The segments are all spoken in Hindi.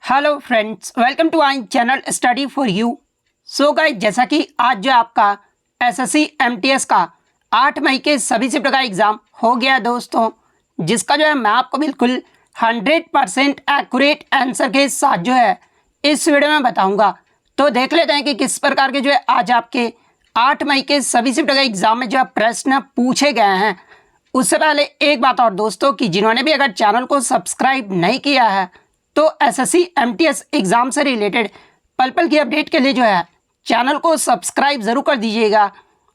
Hello friends, welcome to our channel study for you. So guys, जैसा कि आज जो आपका एसएससी एमटीएस का 8 मई के सभी शिफ्ट का एग्ज़ाम हो गया दोस्तों, जिसका जो है मैं आपको बिल्कुल 100% एक्यूरेट आंसर के साथ जो है इस वीडियो में बताऊंगा। तो देख लेते हैं कि किस प्रकार के जो है आज आपके 8 मई के सभी शिफ्ट का एग्ज़ाम में जो है प्रश्न पूछे गए हैं। उससे पहले एक बात और दोस्तों, कि जिन्होंने भी अगर चैनल को सब्सक्राइब नहीं किया है तो एसएससी एमटीएस एग्ज़ाम से रिलेटेड पल पल की अपडेट के लिए जो है चैनल को सब्सक्राइब ज़रूर कर दीजिएगा।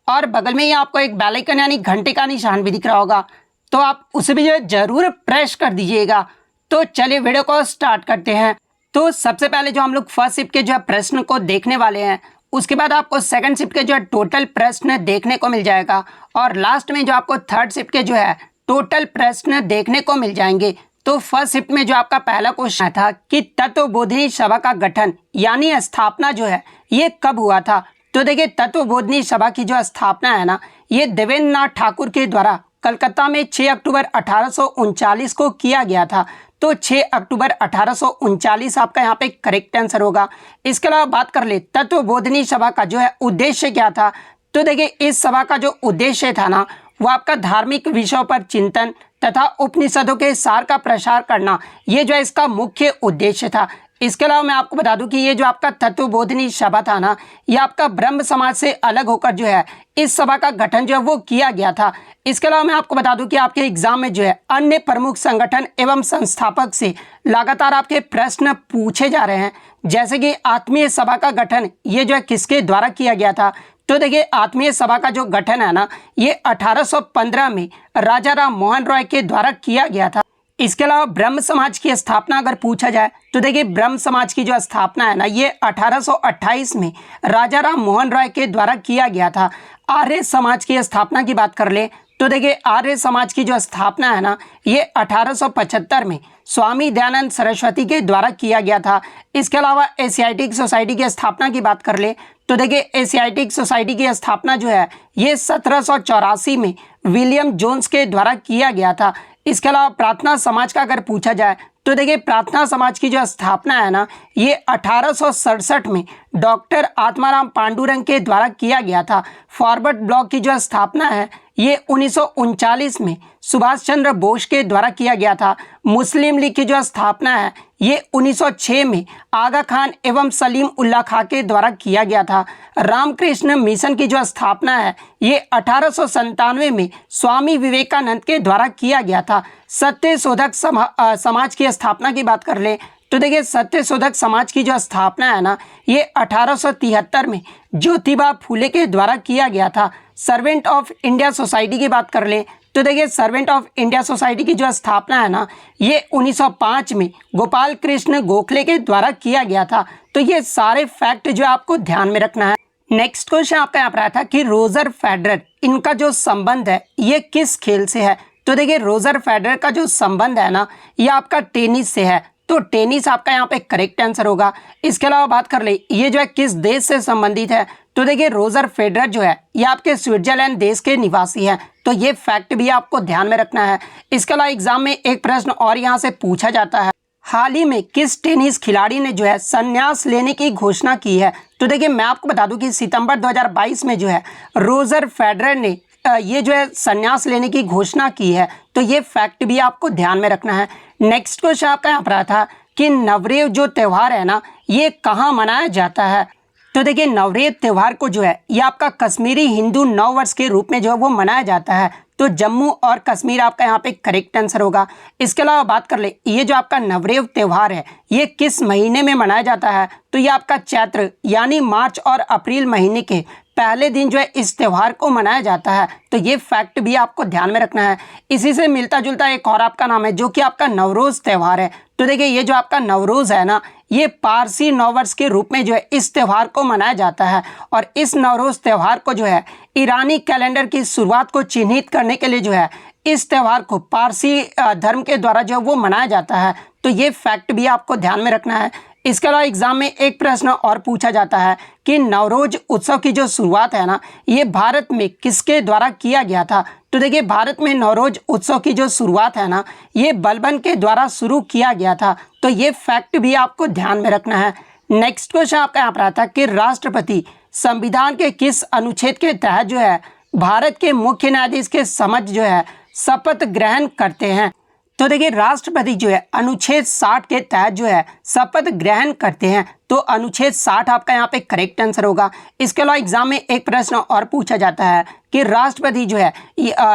और बगल में ही आपको एक बेल आइकन यानी घंटे का निशान भी दिख रहा होगा, तो आप उसे भी जो है ज़रूर प्रेस कर दीजिएगा। तो चलिए वीडियो को स्टार्ट करते हैं। तो सबसे पहले जो हम लोग फर्स्ट शिफ्ट के जो है प्रश्न को देखने वाले हैं, उसके बाद आपको सेकंड शिफ्ट के जो है टोटल प्रश्न देखने को मिल जाएगा, और लास्ट में जो आपको थर्ड शिफ्ट के जो है टोटल प्रश्न देखने को मिल जाएंगे। तो फर्स्ट शिफ्ट में जो आपका पहला क्वेश्चन था कि तत्वबोधिनी सभा का गठन यानी स्थापना जो है ये कब हुआ था। तो देखिए, तत्वबोधिनी सभा की जो स्थापना है ना, ये देवेंद्र नाथ ठाकुर के द्वारा कलकत्ता में 6 अक्टूबर 1839 को किया गया था। तो 6 अक्टूबर 1839 आपका यहाँ पे करेक्ट आंसर होगा। इसके अलावा बात कर ले तत्वबोधिनी सभा का जो है उद्देश्य क्या था। तो देखिए, इस सभा का जो उद्देश्य था ना, वो आपका धार्मिक विषयों पर चिंतन तथा उपनिषदों के सार का प्रसार करना, ये जो है इसका मुख्य उद्देश्य था। इसके अलावा मैं आपको बता दूं कि ये जो आपका तत्वबोधिनी सभा था ना, ये आपका ब्रह्म समाज से अलग होकर जो है इस सभा का गठन जो है वो किया गया था। इसके अलावा मैं आपको बता दूं कि आपके एग्जाम में जो है अन्य प्रमुख संगठन एवं संस्थापक से लगातार आपके प्रश्न पूछे जा रहे हैं, जैसे कि आत्मीय सभा का गठन ये जो है किसके द्वारा किया गया था। तो देखिए, आत्मीय सभा का जो गठन है ना, ये 1815 में राजा राम मोहन रॉय के द्वारा किया गया था। इसके अलावा ब्रह्म समाज की स्थापना अगर पूछा जाए, तो देखिए ब्रह्म समाज की जो स्थापना है ना, ये 1828 में राजा राम मोहन रॉय के द्वारा किया गया था। आर्य समाज की स्थापना की बात कर ले, तो देखिए आर्य समाज की जो स्थापना है ना, ये 1875 में स्वामी दयानंद सरस्वती के द्वारा किया गया था। इसके अलावा एशियाटिक सोसाइटी की स्थापना की बात कर ले, तो देखिए एशियाटिक सोसाइटी की स्थापना जो है ये 1784 में विलियम जोन्स के द्वारा किया गया था। इसके अलावा प्रार्थना समाज का अगर पूछा जाए, तो देखिए प्रार्थना समाज की जो स्थापना है ना, ये 1867 में डॉक्टर आत्माराम पांडुरंग के द्वारा किया गया था। फॉरवर्ड ब्लॉक की जो स्थापना है ये 1939 में सुभाष चंद्र बोस के द्वारा किया गया था। मुस्लिम लीग की जो स्थापना है ये 1906 में आगा खान एवं सलीम उल्लाह खां के द्वारा किया गया था। रामकृष्ण मिशन की जो स्थापना है ये 1897 में स्वामी विवेकानंद के द्वारा किया गया था। सत्य शोधक समाज की स्थापना की बात कर ले, तो देखिए सत्य शोधक समाज की जो स्थापना है ना, ये 1873 में ज्योतिबा फूले के द्वारा किया गया था। सर्वेंट ऑफ इंडिया सोसाइटी की बात कर ले, तो देखिए सर्वेंट ऑफ इंडिया सोसाइटी की जो स्थापना है ना, ये 1905 में गोपाल कृष्ण गोखले के द्वारा किया गया था। तो ये सारे फैक्ट जो आपको ध्यान में रखना है। नेक्स्ट क्वेश्चन आपका यहाँ पर आया था कि रोजर फेडरर, इनका जो संबंध है ये किस खेल से है। तो देखिए रोजर फेडरर का जो संबंध है ना, ये आपका टेनिस से है। तो टेनिस आपका यहाँ पे करेक्ट आंसर होगा। इसके अलावा बात कर ले ये जो है किस देश से संबंधित है, तो देखिए रोजर फेडरर जो है ये आपके स्विट्जरलैंड देश के निवासी हैं। तो ये फैक्ट भी आपको ध्यान में रखना है। इसके अलावा एग्जाम में एक प्रश्न और यहाँ से पूछा जाता है, हाल ही में किस टेनिस खिलाड़ी ने जो है संन्यास लेने की घोषणा की है। तो देखिए मैं आपको बता दूं कि सितंबर 2022 में जो है रोजर फेडरर ने ये जो है संन्यास लेने की घोषणा की है। तो ये फैक्ट भी आपको ध्यान में रखना है। नेक्स्ट क्वेश्चन आपका यहाँ पर आया था कि नवरेह जो त्यौहार है ना, ये कहाँ मनाया जाता है। तो देखिए नवरेह त्यौहार को जो है ये आपका कश्मीरी हिंदू नव वर्ष के रूप में जो है वो मनाया जाता है। तो जम्मू और कश्मीर आपका यहाँ पे करेक्ट आंसर होगा। इसके अलावा बात कर ले ये जो आपका नवरेह त्यौहार है ये किस महीने में मनाया जाता है। तो ये आपका चैत्र यानी मार्च और अप्रैल महीने के पहले दिन जो है इस त्यौहार को मनाया जाता है। तो ये फैक्ट भी आपको ध्यान में रखना है। इसी से मिलता जुलता एक और आपका नाम है जो कि आपका नवरोज़ त्यौहार है। तो देखिए ये जो आपका नवरोज़ है ना, ये पारसी नववर्ष के रूप में जो है इस त्यौहार को मनाया जाता है। और इस नवरोज़ त्यौहार को जो है ईरानी कैलेंडर की शुरुआत को चिन्हित करने के लिए जो है इस त्यौहार को पारसी धर्म के द्वारा जो है वो मनाया जाता है। तो ये फैक्ट भी आपको ध्यान में रखना है। इसके अलावा एग्जाम में एक प्रश्न और पूछा जाता है कि नवरोज उत्सव की जो शुरुआत है ना, ये भारत में किसके द्वारा किया गया था। तो देखिए भारत में नवरोज उत्सव की जो शुरुआत है ना, ये बलबन के द्वारा शुरू किया गया था। तो ये फैक्ट भी आपको ध्यान में रखना है। नेक्स्ट क्वेश्चन आपका यहाँ पर आता है कि राष्ट्रपति संविधान के किस अनुच्छेद के तहत जो है भारत के मुख्य न्यायाधीश के समक्ष जो है शपथ ग्रहण करते हैं। तो देखिए राष्ट्रपति जो है अनुच्छेद 60 के तहत जो है शपथ ग्रहण करते हैं। तो अनुच्छेद 60 आपका यहाँ पे करेक्ट आंसर होगा। इसके अलावा एग्जाम में एक प्रश्न और पूछा जाता है कि राष्ट्रपति जो है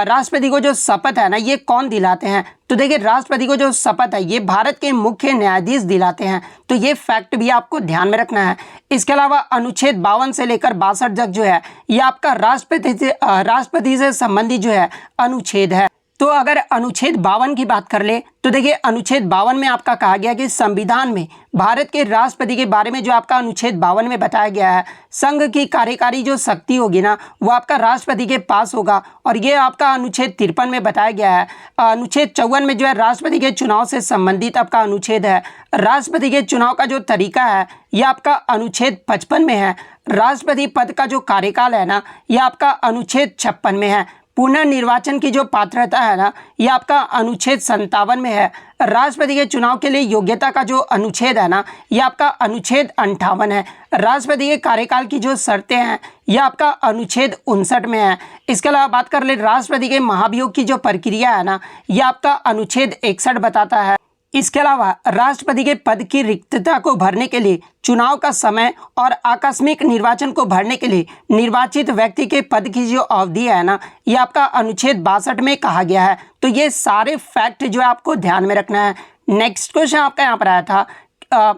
राष्ट्रपति को जो शपथ है ना, ये कौन दिलाते हैं। तो देखिए राष्ट्रपति को जो शपथ है ये भारत के मुख्य न्यायाधीश दिलाते हैं। तो ये फैक्ट भी आपको ध्यान में रखना है। इसके अलावा अनुच्छेद 52 से लेकर 62 तक जो है ये आपका राष्ट्रपति से संबंधित जो है अनुच्छेद है। तो अगर अनुच्छेद 52 की बात कर ले तो देखिए अनुच्छेद 52 में आपका कहा गया कि संविधान में भारत के राष्ट्रपति के बारे में जो आपका अनुच्छेद 52 में बताया गया है, संघ की कार्यकारी जो शक्ति होगी ना वो आपका राष्ट्रपति के पास होगा। और ये आपका अनुच्छेद 53 में बताया गया है। अनुच्छेद 54 में जो है राष्ट्रपति के चुनाव से संबंधित आपका अनुच्छेद है। राष्ट्रपति के चुनाव का जो तरीका है ये आपका अनुच्छेद 55 में है। राष्ट्रपति पद का जो कार्यकाल है ना ये आपका अनुच्छेद 56 में है। पुनर्निर्वाचन की जो पात्रता है ना ये आपका अनुच्छेद 57 में है। राष्ट्रपति के चुनाव के लिए योग्यता का जो अनुच्छेद है ना ये आपका अनुच्छेद 58 है। राष्ट्रपति के कार्यकाल की जो शर्तें हैं ये आपका अनुच्छेद 59 में है। इसके अलावा बात कर ले राष्ट्रपति के महाभियोग की जो प्रक्रिया है ना ये आपका अनुच्छेद 61 बताता है। इसके अलावा राष्ट्रपति के पद की रिक्तता को भरने के लिए चुनाव का समय और आकस्मिक निर्वाचन को भरने के लिए निर्वाचित व्यक्ति के पद की जो अवधि है ना ये आपका अनुच्छेद 62 में कहा गया है। तो ये सारे फैक्ट जो है आपको ध्यान में रखना है। नेक्स्ट क्वेश्चन आपका यहाँ पर आया था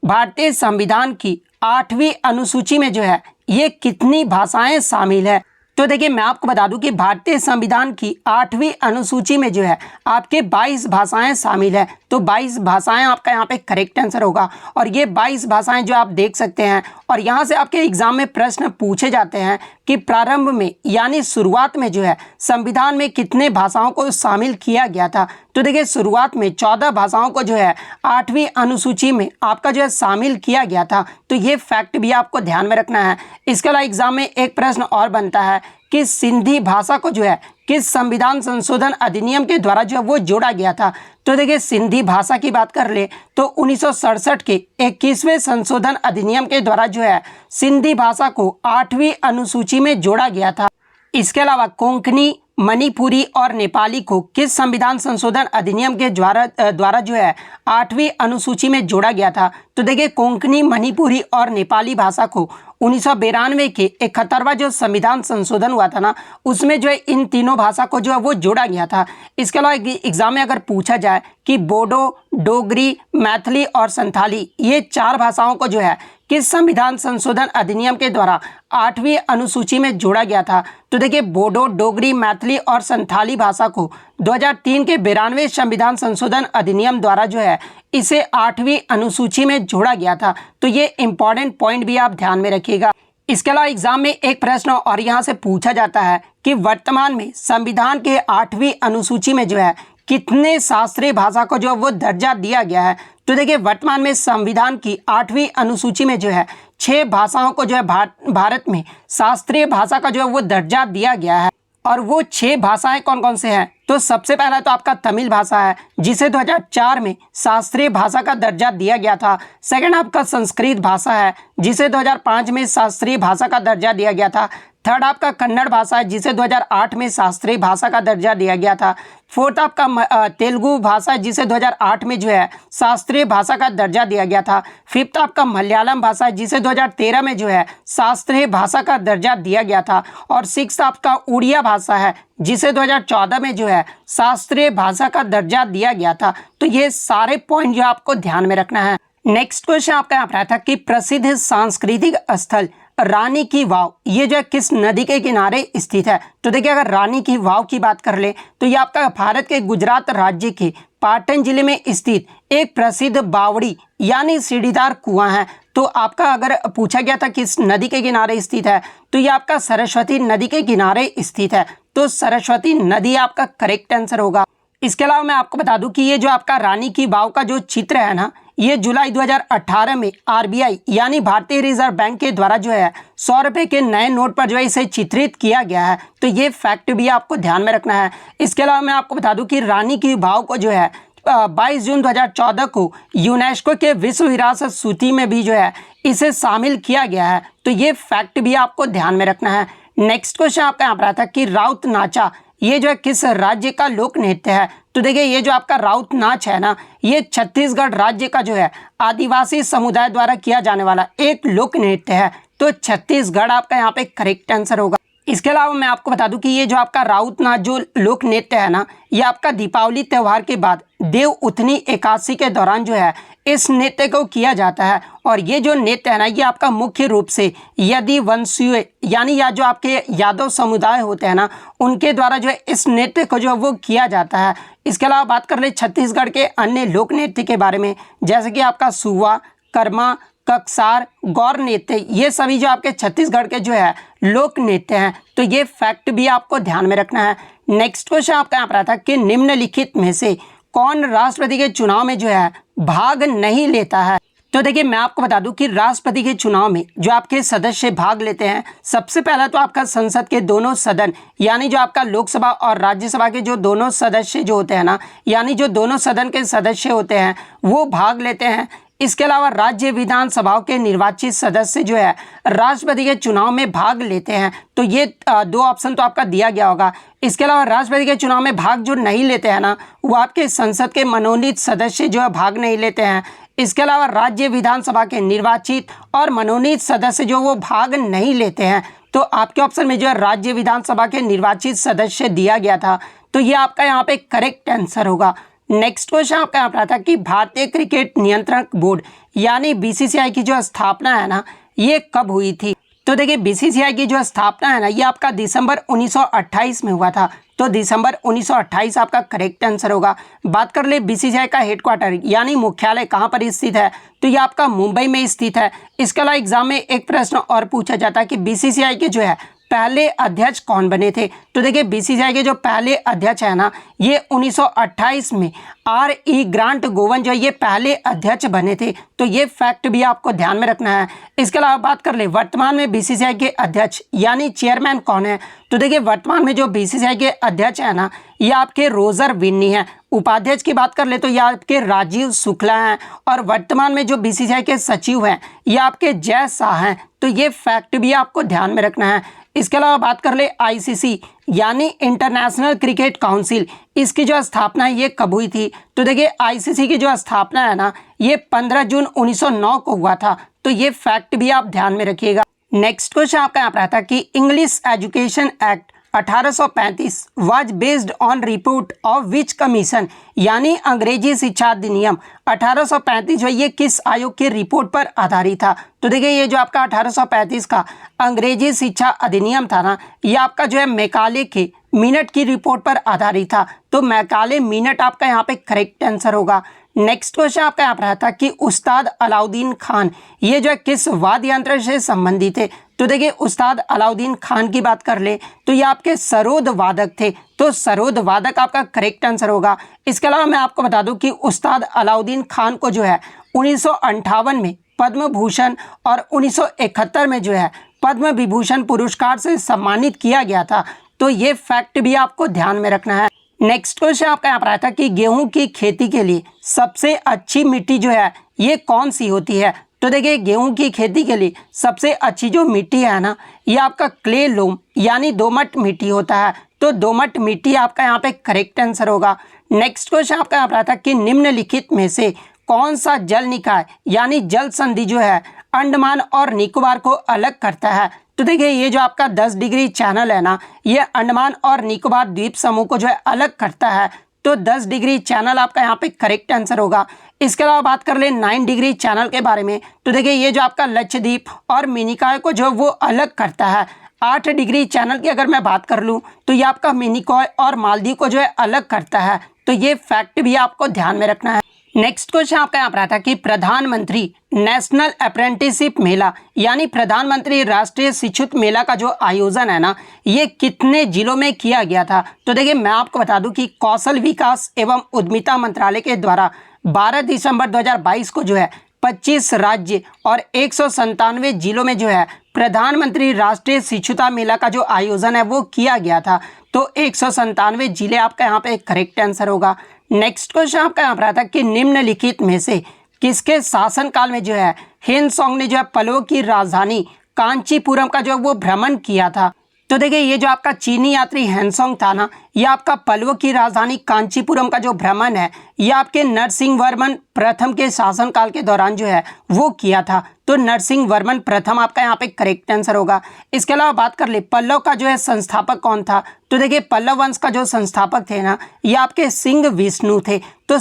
भारतीय संविधान की 8वीं अनुसूची में जो है ये कितनी भाषाएं शामिल है। तो देखिए मैं आपको बता दूं कि भारतीय संविधान की 8वीं अनुसूची में जो है आपके 22 भाषाएं शामिल है। तो 22 भाषाएं आपका यहाँ पे करेक्ट आंसर होगा। और ये 22 भाषाएं जो आप देख सकते हैं और यहाँ से आपके एग्जाम में प्रश्न पूछे जाते हैं कि प्रारंभ में यानी शुरुआत में जो है संविधान में कितने भाषाओं को शामिल किया गया था। तो देखिए शुरुआत में 14 भाषाओं को जो है 8वीं अनुसूची में आपका जो है शामिल किया गया था। तो ये फैक्ट भी आपको ध्यान में रखना है। इसके अलावा एग्जाम में एक प्रश्न और बनता है कि सिंधी भाषा को जो है किस संविधान संशोधन अधिनियम के द्वारा जो है वो जोड़ा गया था। तो देखिए सिंधी भाषा की बात कर ले तो 1967 के 21वें संशोधन अधिनियम के द्वारा जो है सिंधी भाषा को 8वीं अनुसूची में जोड़ा गया था। इसके अलावा कोंकणी, मणिपुरी और नेपाली को किस संविधान संशोधन अधिनियम के द्वारा जो है 8वीं अनुसूची में जोड़ा गया था। तो देखिए कोंकणी, मणिपुरी और नेपाली भाषा को 1992 के 71वां जो संविधान संशोधन हुआ था ना उसमें जो है इन तीनों भाषा को जो है वो जोड़ा गया था। इसके अलावा एग्जाम में अगर पूछा जाए कि बोडो, डोगरी, मैथिली और संथाली ये 4 भाषाओं को जो है किस संविधान संशोधन अधिनियम के द्वारा 8वीं अनुसूची में जोड़ा गया था। तो देखिए बोडो, डोगरी, मैथिली और संथाली भाषा को 2003 के 92वें संविधान संशोधन अधिनियम द्वारा जो है इसे 8वीं अनुसूची में जोड़ा गया था। तो ये इंपॉर्टेंट पॉइंट भी आप ध्यान में रखिएगा। इसके अलावा एग्जाम में एक प्रश्न और यहाँ से पूछा जाता है कि वर्तमान में संविधान के 8वीं अनुसूची में जो है कितने शास्त्रीय भाषा को जो वो दर्जा दिया गया है। तो देखिए वर्तमान में संविधान की 8वीं अनुसूची में जो है 6 भाषाओं को जो है भारत में शास्त्रीय भाषा का जो है वो दर्जा दिया गया है। और वो 6 भाषाएं कौन कौन से हैं। तो सबसे पहला तो आपका तमिल भाषा है जिसे 2004 में शास्त्रीय भाषा का दर्जा दिया गया था। सेकंड आपका संस्कृत भाषा है जिसे 2005 में शास्त्रीय भाषा का दर्जा दिया गया था। थर्ड आपका कन्नड़ भाषा है जिसे 2008 में शास्त्रीय भाषा का दर्जा दिया गया था। फोर्थ आपका तेलुगु भाषा है जिसे 2008 में जो है शास्त्रीय भाषा का दर्जा दिया गया था। फिफ्थ आपका मलयालम भाषा है जिसे 2013 में जो है शास्त्रीय भाषा का दर्जा दिया गया था। और सिक्स्थ आपका उड़िया भाषा है जिसे 2014 में जो है शास्त्रीय भाषा का दर्जा दिया गया था। तो ये सारे पॉइंट जो आपको ध्यान में रखना है। नेक्स्ट क्वेश्चन आपका यहाँ पर था कि प्रसिद्ध सांस्कृतिक स्थल रानी की वाव ये जो है किस नदी के किनारे स्थित है। तो देखिए अगर रानी की वाव की बात कर ले तो ये आपका भारत के गुजरात राज्य के पाटन जिले में स्थित एक प्रसिद्ध बावड़ी यानी सीढ़ीदार कुआं है। तो आपका अगर पूछा गया था किस नदी के किनारे स्थित है तो ये आपका सरस्वती नदी के किनारे स्थित है। तो सरस्वती नदी आपका करेक्ट आंसर होगा। इसके अलावा मैं आपको बता दूं कि ये जो आपका रानी की वाव का जो चित्र है ना, ये जुलाई 2018 में आरबीआई यानी भारतीय रिजर्व बैंक के द्वारा जो है 100 रुपये के नए नोट पर जो है इसे चित्रित किया गया है। तो ये फैक्ट भी आपको ध्यान में रखना है। इसके अलावा मैं आपको बता दूं कि रानी की वाव को जो है 22 जून 2014 को यूनेस्को के विश्व विरासत सूची में भी जो है इसे शामिल किया गया है। तो ये फैक्ट भी आपको ध्यान में रखना है। नेक्स्ट क्वेश्चन आपका यहाँ पर आता है कि राउत नाचा ये जो है किस राज्य का लोक नृत्य है। तो देखिए ये जो आपका राउत नाच है ना, ये छत्तीसगढ़ राज्य का जो है आदिवासी समुदाय द्वारा किया जाने वाला एक लोक नृत्य है। तो छत्तीसगढ़ आपका यहाँ पे करेक्ट आंसर होगा। इसके अलावा मैं आपको बता दूं कि ये जो आपका राउत नाच जो लोक नृत्य है ना, ये आपका दीपावली त्यौहार के बाद देव उठनी एकादशी के दौरान जो है इस नृत्य को किया जाता है। और ये जो नृत्य है ना, ये आपका मुख्य रूप से यदि वंशीय यानी या जो आपके यादव समुदाय होते हैं ना, उनके द्वारा जो है इस नृत्य को जो है वो किया जाता है। इसके अलावा बात कर ले छत्तीसगढ़ के अन्य लोक नृत्य के बारे में, जैसे कि आपका सुवा, कर्मा, ककसार, गौर नृत्य, ये सभी जो आपके छत्तीसगढ़ के जो है लोक नृत्य हैं। तो ये फैक्ट भी आपको ध्यान में रखना है। नेक्स्ट क्वेश्चन आपका यहाँ पर आता है कि निम्नलिखित में से कौन राष्ट्रपति के चुनाव में जो है भाग नहीं लेता है। तो देखिए मैं आपको बता दूं कि राष्ट्रपति के चुनाव में जो आपके सदस्य भाग लेते हैं, सबसे पहला तो आपका संसद के दोनों सदन यानी जो आपका लोकसभा और राज्यसभा के जो दोनों सदस्य जो होते हैं ना, यानी जो दोनों सदन के सदस्य होते हैं वो भाग लेते हैं। इसके अलावा राज्य विधानसभाओं के निर्वाचित सदस्य जो है राष्ट्रपति के चुनाव में भाग लेते हैं। तो ये दो ऑप्शन तो आपका दिया गया होगा। इसके अलावा राष्ट्रपति के चुनाव में भाग जो नहीं लेते हैं ना, वो आपके संसद के मनोनीत सदस्य जो है भाग नहीं लेते हैं। इसके अलावा राज्य विधानसभा के निर्वाचित और मनोनीत सदस्य जो वो भाग नहीं लेते हैं। तो आपके ऑप्शन में जो है राज्य विधानसभा के निर्वाचित सदस्य दिया गया था। तो ये आपका यहाँ पे करेक्ट आंसर होगा। नेक्स्ट क्वेश्चन आपका यहाँ पर आता है कि भारतीय क्रिकेट नियंत्रण बोर्ड यानी बीसीसीआई की जो स्थापना है ना, ये कब हुई थी। तो देखिए बीसीसीआई की जो स्थापना है ना, ये आपका दिसंबर 1928 में हुआ था। तो दिसंबर 1928 आपका करेक्ट आंसर होगा। बात कर ले बीसीसीआई का हेडक्वार्टर यानी मुख्यालय कहाँ पर स्थित है, तो ये आपका मुंबई में स्थित है। इसके अलावा एग्जाम में एक प्रश्न और पूछा जाता है कि बीसीसीआई के जो है पहले अध्यक्ष कौन बने थे। तो देखिए बीसीसीआई के जो पहले अध्यक्ष है ना, ये 1928 में RE ग्रांट गोवन जो ये पहले अध्यक्ष बने थे। तो ये फैक्ट भी आपको ध्यान में रखना है। इसके अलावा बात कर ले वर्तमान में बीसीसीआई के अध्यक्ष यानी चेयरमैन कौन है। तो देखिए वर्तमान में जो बीसीसीआई के अध्यक्ष है ना, ये आपके रोजर विन्नी हैं। उपाध्यक्ष की बात कर ले तो ये आपके राजीव शुक्ला हैं। और वर्तमान में जो बीसीसीआई के सचिव हैं ये आपके जय शाह हैं। तो ये फैक्ट भी आपको ध्यान में रखना है। इसके अलावा बात कर ले आईसीसी यानी इंटरनेशनल क्रिकेट काउंसिल, इसकी जो स्थापना है ये कब हुई थी। तो देखिए आईसीसी की जो स्थापना है ना, ये 15 जून 1909 को हुआ था। तो ये फैक्ट भी आप ध्यान में रखिएगा। नेक्स्ट क्वेश्चन आपका यहाँ पर आता है कि English education act 1835 was based on report of which commission यानी अंग्रेजी शिक्षा अधिनियम 1835 जो ये किस आयोग की रिपोर्ट पर आधारित था। तो देखिए ये जो आपका 1835 का अंग्रेजी शिक्षा अधिनियम था ना, ये आपका जो है मैकाले के मिनट की रिपोर्ट पर आधारित था। तो मैकाले मिनट आपका यहाँ पे करेक्ट आंसर होगा। नेक्स्ट क्वेश्चन आपका यहाँ पर आता है कि उस्ताद अलाउद्दीन खान ये जो है किस वाद्य यंत्र से संबंधित थे। तो देखिए उस्ताद अलाउद्दीन खान की बात कर ले तो ये आपके सरोद वादक थे। तो सरोद वादक आपका करेक्ट आंसर होगा। इसके अलावा मैं आपको बता दूं कि उस्ताद अलाउद्दीन खान को जो है 1958 में पद्म भूषण और 1971 में जो है पद्म विभूषण पुरस्कार से सम्मानित किया गया था। तो ये फैक्ट भी आपको ध्यान में रखना है। नेक्स्ट क्वेश्चन आपका यहाँ पर आया था कि गेहूं की खेती के लिए सबसे अच्छी मिट्टी जो है ये कौन सी होती है। तो देखिए गेहूं की खेती के लिए सबसे अच्छी जो मिट्टी है ना, ये आपका क्ले लोम यानी दोमट मिट्टी होता है। तो दोमट मिट्टी आपका यहाँ पे करेक्ट आंसर होगा। नेक्स्ट क्वेश्चन आपका यहाँ पर आता है कि निम्नलिखित में से कौन सा जल निकाय यानी जल संधि जो है अंडमान और निकोबार को अलग करता है। तो देखिए ये जो आपका 10 डिग्री चैनल है ना, ये अंडमान और निकोबार द्वीप समूह को जो है अलग करता है। तो 10 डिग्री चैनल आपका यहाँ पे करेक्ट आंसर होगा। इसके अलावा बात कर ले 9 डिग्री चैनल के बारे में। तो देखिए ये जो आपका लक्षद्वीप और मिनिकॉय को जो वो अलग करता है। 8 डिग्री चैनल की अगर मैं बात कर लूँ तो ये आपका मिनिकॉय और मालदीव को जो है अलग करता है। तो ये फैक्ट भी आपको ध्यान में रखना है। नेक्स्ट क्वेश्चन आपका यहाँ पर आता है कि प्रधानमंत्री नेशनल अप्रेंटिसशिप मेला यानी प्रधानमंत्री राष्ट्रीय शिक्षुत मेला का जो आयोजन है ना, ये कितने जिलों में किया गया था। तो देखिए मैं आपको बता दूं कि कौशल विकास एवं उद्यमिता मंत्रालय के द्वारा 12 दिसंबर 2022 को जो है 25 राज्य और 197 जिलों में जो है प्रधानमंत्री राष्ट्रीय शिक्षुता मेला का जो आयोजन है वो किया गया था। तो 197 जिले आपका यहाँ पे करेक्ट आंसर होगा। नेक्स्ट क्वेश्चन आपका यहाँ पर आता है कि निम्नलिखित में से किसके शासनकाल में जो है हिनसोंग ने जो है पल्लव की राजधानी कांचीपुरम का जो वो भ्रमण किया था। तो देखिए ये जो आपका चीनी यात्री हिनसोंग था ना, ये आपका पल्लव की राजधानी कांचीपुरम का जो भ्रमण है ये आपके नरसिंहवर्मन प्रथम के शासनकाल के दौरान जो है वो किया था। तो नरसिंहवर्मन प्रथम आपका यहाँ पे करेक्ट आंसर होगा। इसके अलावा बात कर ले पल्लव का जो है संस्थापक कौन था। तो देखिए पल्लव वंश का जो संस्थापक थे ना, ये आपके सिंह विष्णु थे। तो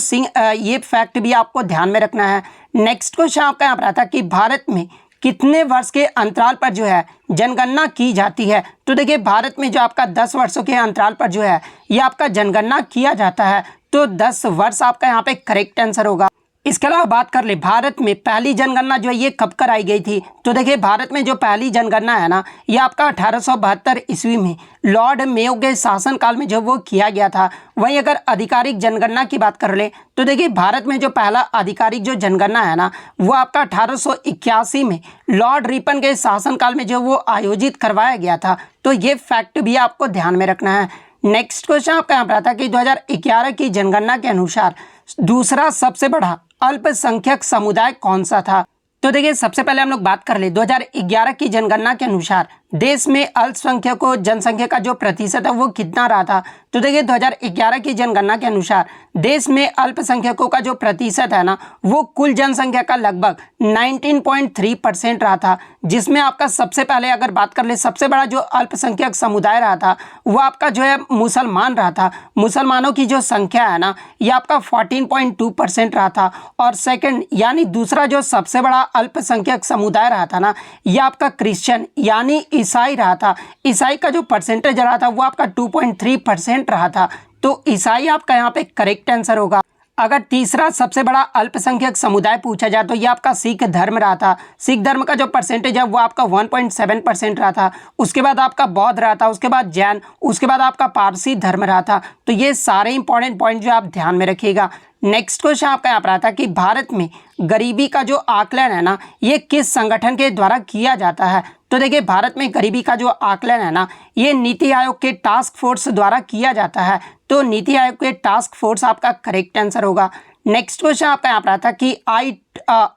ये फैक्ट भी आपको ध्यान में रखना है। नेक्स्ट क्वेश्चन आपका यहाँ पर आता है कि भारत में कितने वर्ष के अंतराल पर जो है जनगणना की जाती है। तो देखिए भारत में जो आपका 10 वर्षों के अंतराल पर जो है ये आपका जनगणना किया जाता है। तो 10 वर्ष आपका यहाँ पे करेक्ट आंसर होगा। इसके अलावा बात कर ले भारत में पहली जनगणना जो है ये कब कराई गई थी। तो देखिए भारत में जो पहली जनगणना है ना, ये आपका 1872 ईस्वी में लॉर्ड मेयो के शासनकाल में जो वो किया गया था। वहीं अगर आधिकारिक जनगणना की बात कर ले तो देखिए भारत में जो पहला आधिकारिक जो जनगणना है ना, वो आपका 1881 में लॉर्ड रिपन के शासनकाल में जो वो आयोजित करवाया गया था। तो ये फैक्ट भी आपको ध्यान में रखना है। नेक्स्ट क्वेश्चन आपका यहाँ पर आता है कि 2011 की जनगणना के अनुसार दूसरा सबसे बड़ा अल्पसंख्यक समुदाय कौन सा था। तो देखिए सबसे पहले हम लोग बात कर ले 2011 की जनगणना के अनुसार देश में अल्पसंख्यकों जनसंख्या का जो प्रतिशत है वो कितना रहा था। तो देखिए 2011 की जनगणना के अनुसार देश में अल्पसंख्यकों का जो प्रतिशत है ना, वो कुल जनसंख्या का लगभग 19.3% रहा था। जिसमें आपका सबसे पहले अगर बात कर ले सबसे बड़ा जो अल्पसंख्यक समुदाय रहा था वो आपका जो है मुसलमान रहा था। मुसलमानों की जो संख्या है ना, ये आपका 14.2% रहा था। और सेकंड यानी दूसरा जो सबसे बड़ा अल्पसंख्यक समुदाय रहा था ना, ये आपका क्रिश्चियन यानी ईसाई रहा था। ईसाई का जो परसेंटेज रहा था वो आपका 2.3% रहा था। तो ईसाई आपका यहाँ पे करेक्ट आंसर होगा। अगर तीसरा सबसे बड़ा अल्पसंख्यक समुदाय पूछा जाए तो ये आपका सिख धर्म रहा था। सिख धर्म का जो परसेंटेज है वो आपका 1.7% रहा था। उसके बाद आपका बौद्ध रहा था, उसके बाद जैन, उसके बाद आपका पारसी धर्म रहा था। तो ये सारे इंपॉर्टेंट पॉइंट जो आप ध्यान में रखिएगा। नेक्स्ट क्वेश्चन आपका यहाँ पर आता है कि भारत में गरीबी का जो आकलन है ना, ये किस संगठन के द्वारा किया जाता है। तो देखिए भारत में गरीबी का जो आकलन है ना, ये नीति आयोग के टास्क फोर्स द्वारा किया जाता है। तो नीति आयोग के टास्क फोर्स आपका करेक्ट आंसर होगा। नेक्स्ट क्वेश्चन आपका यहाँ पर आता है कि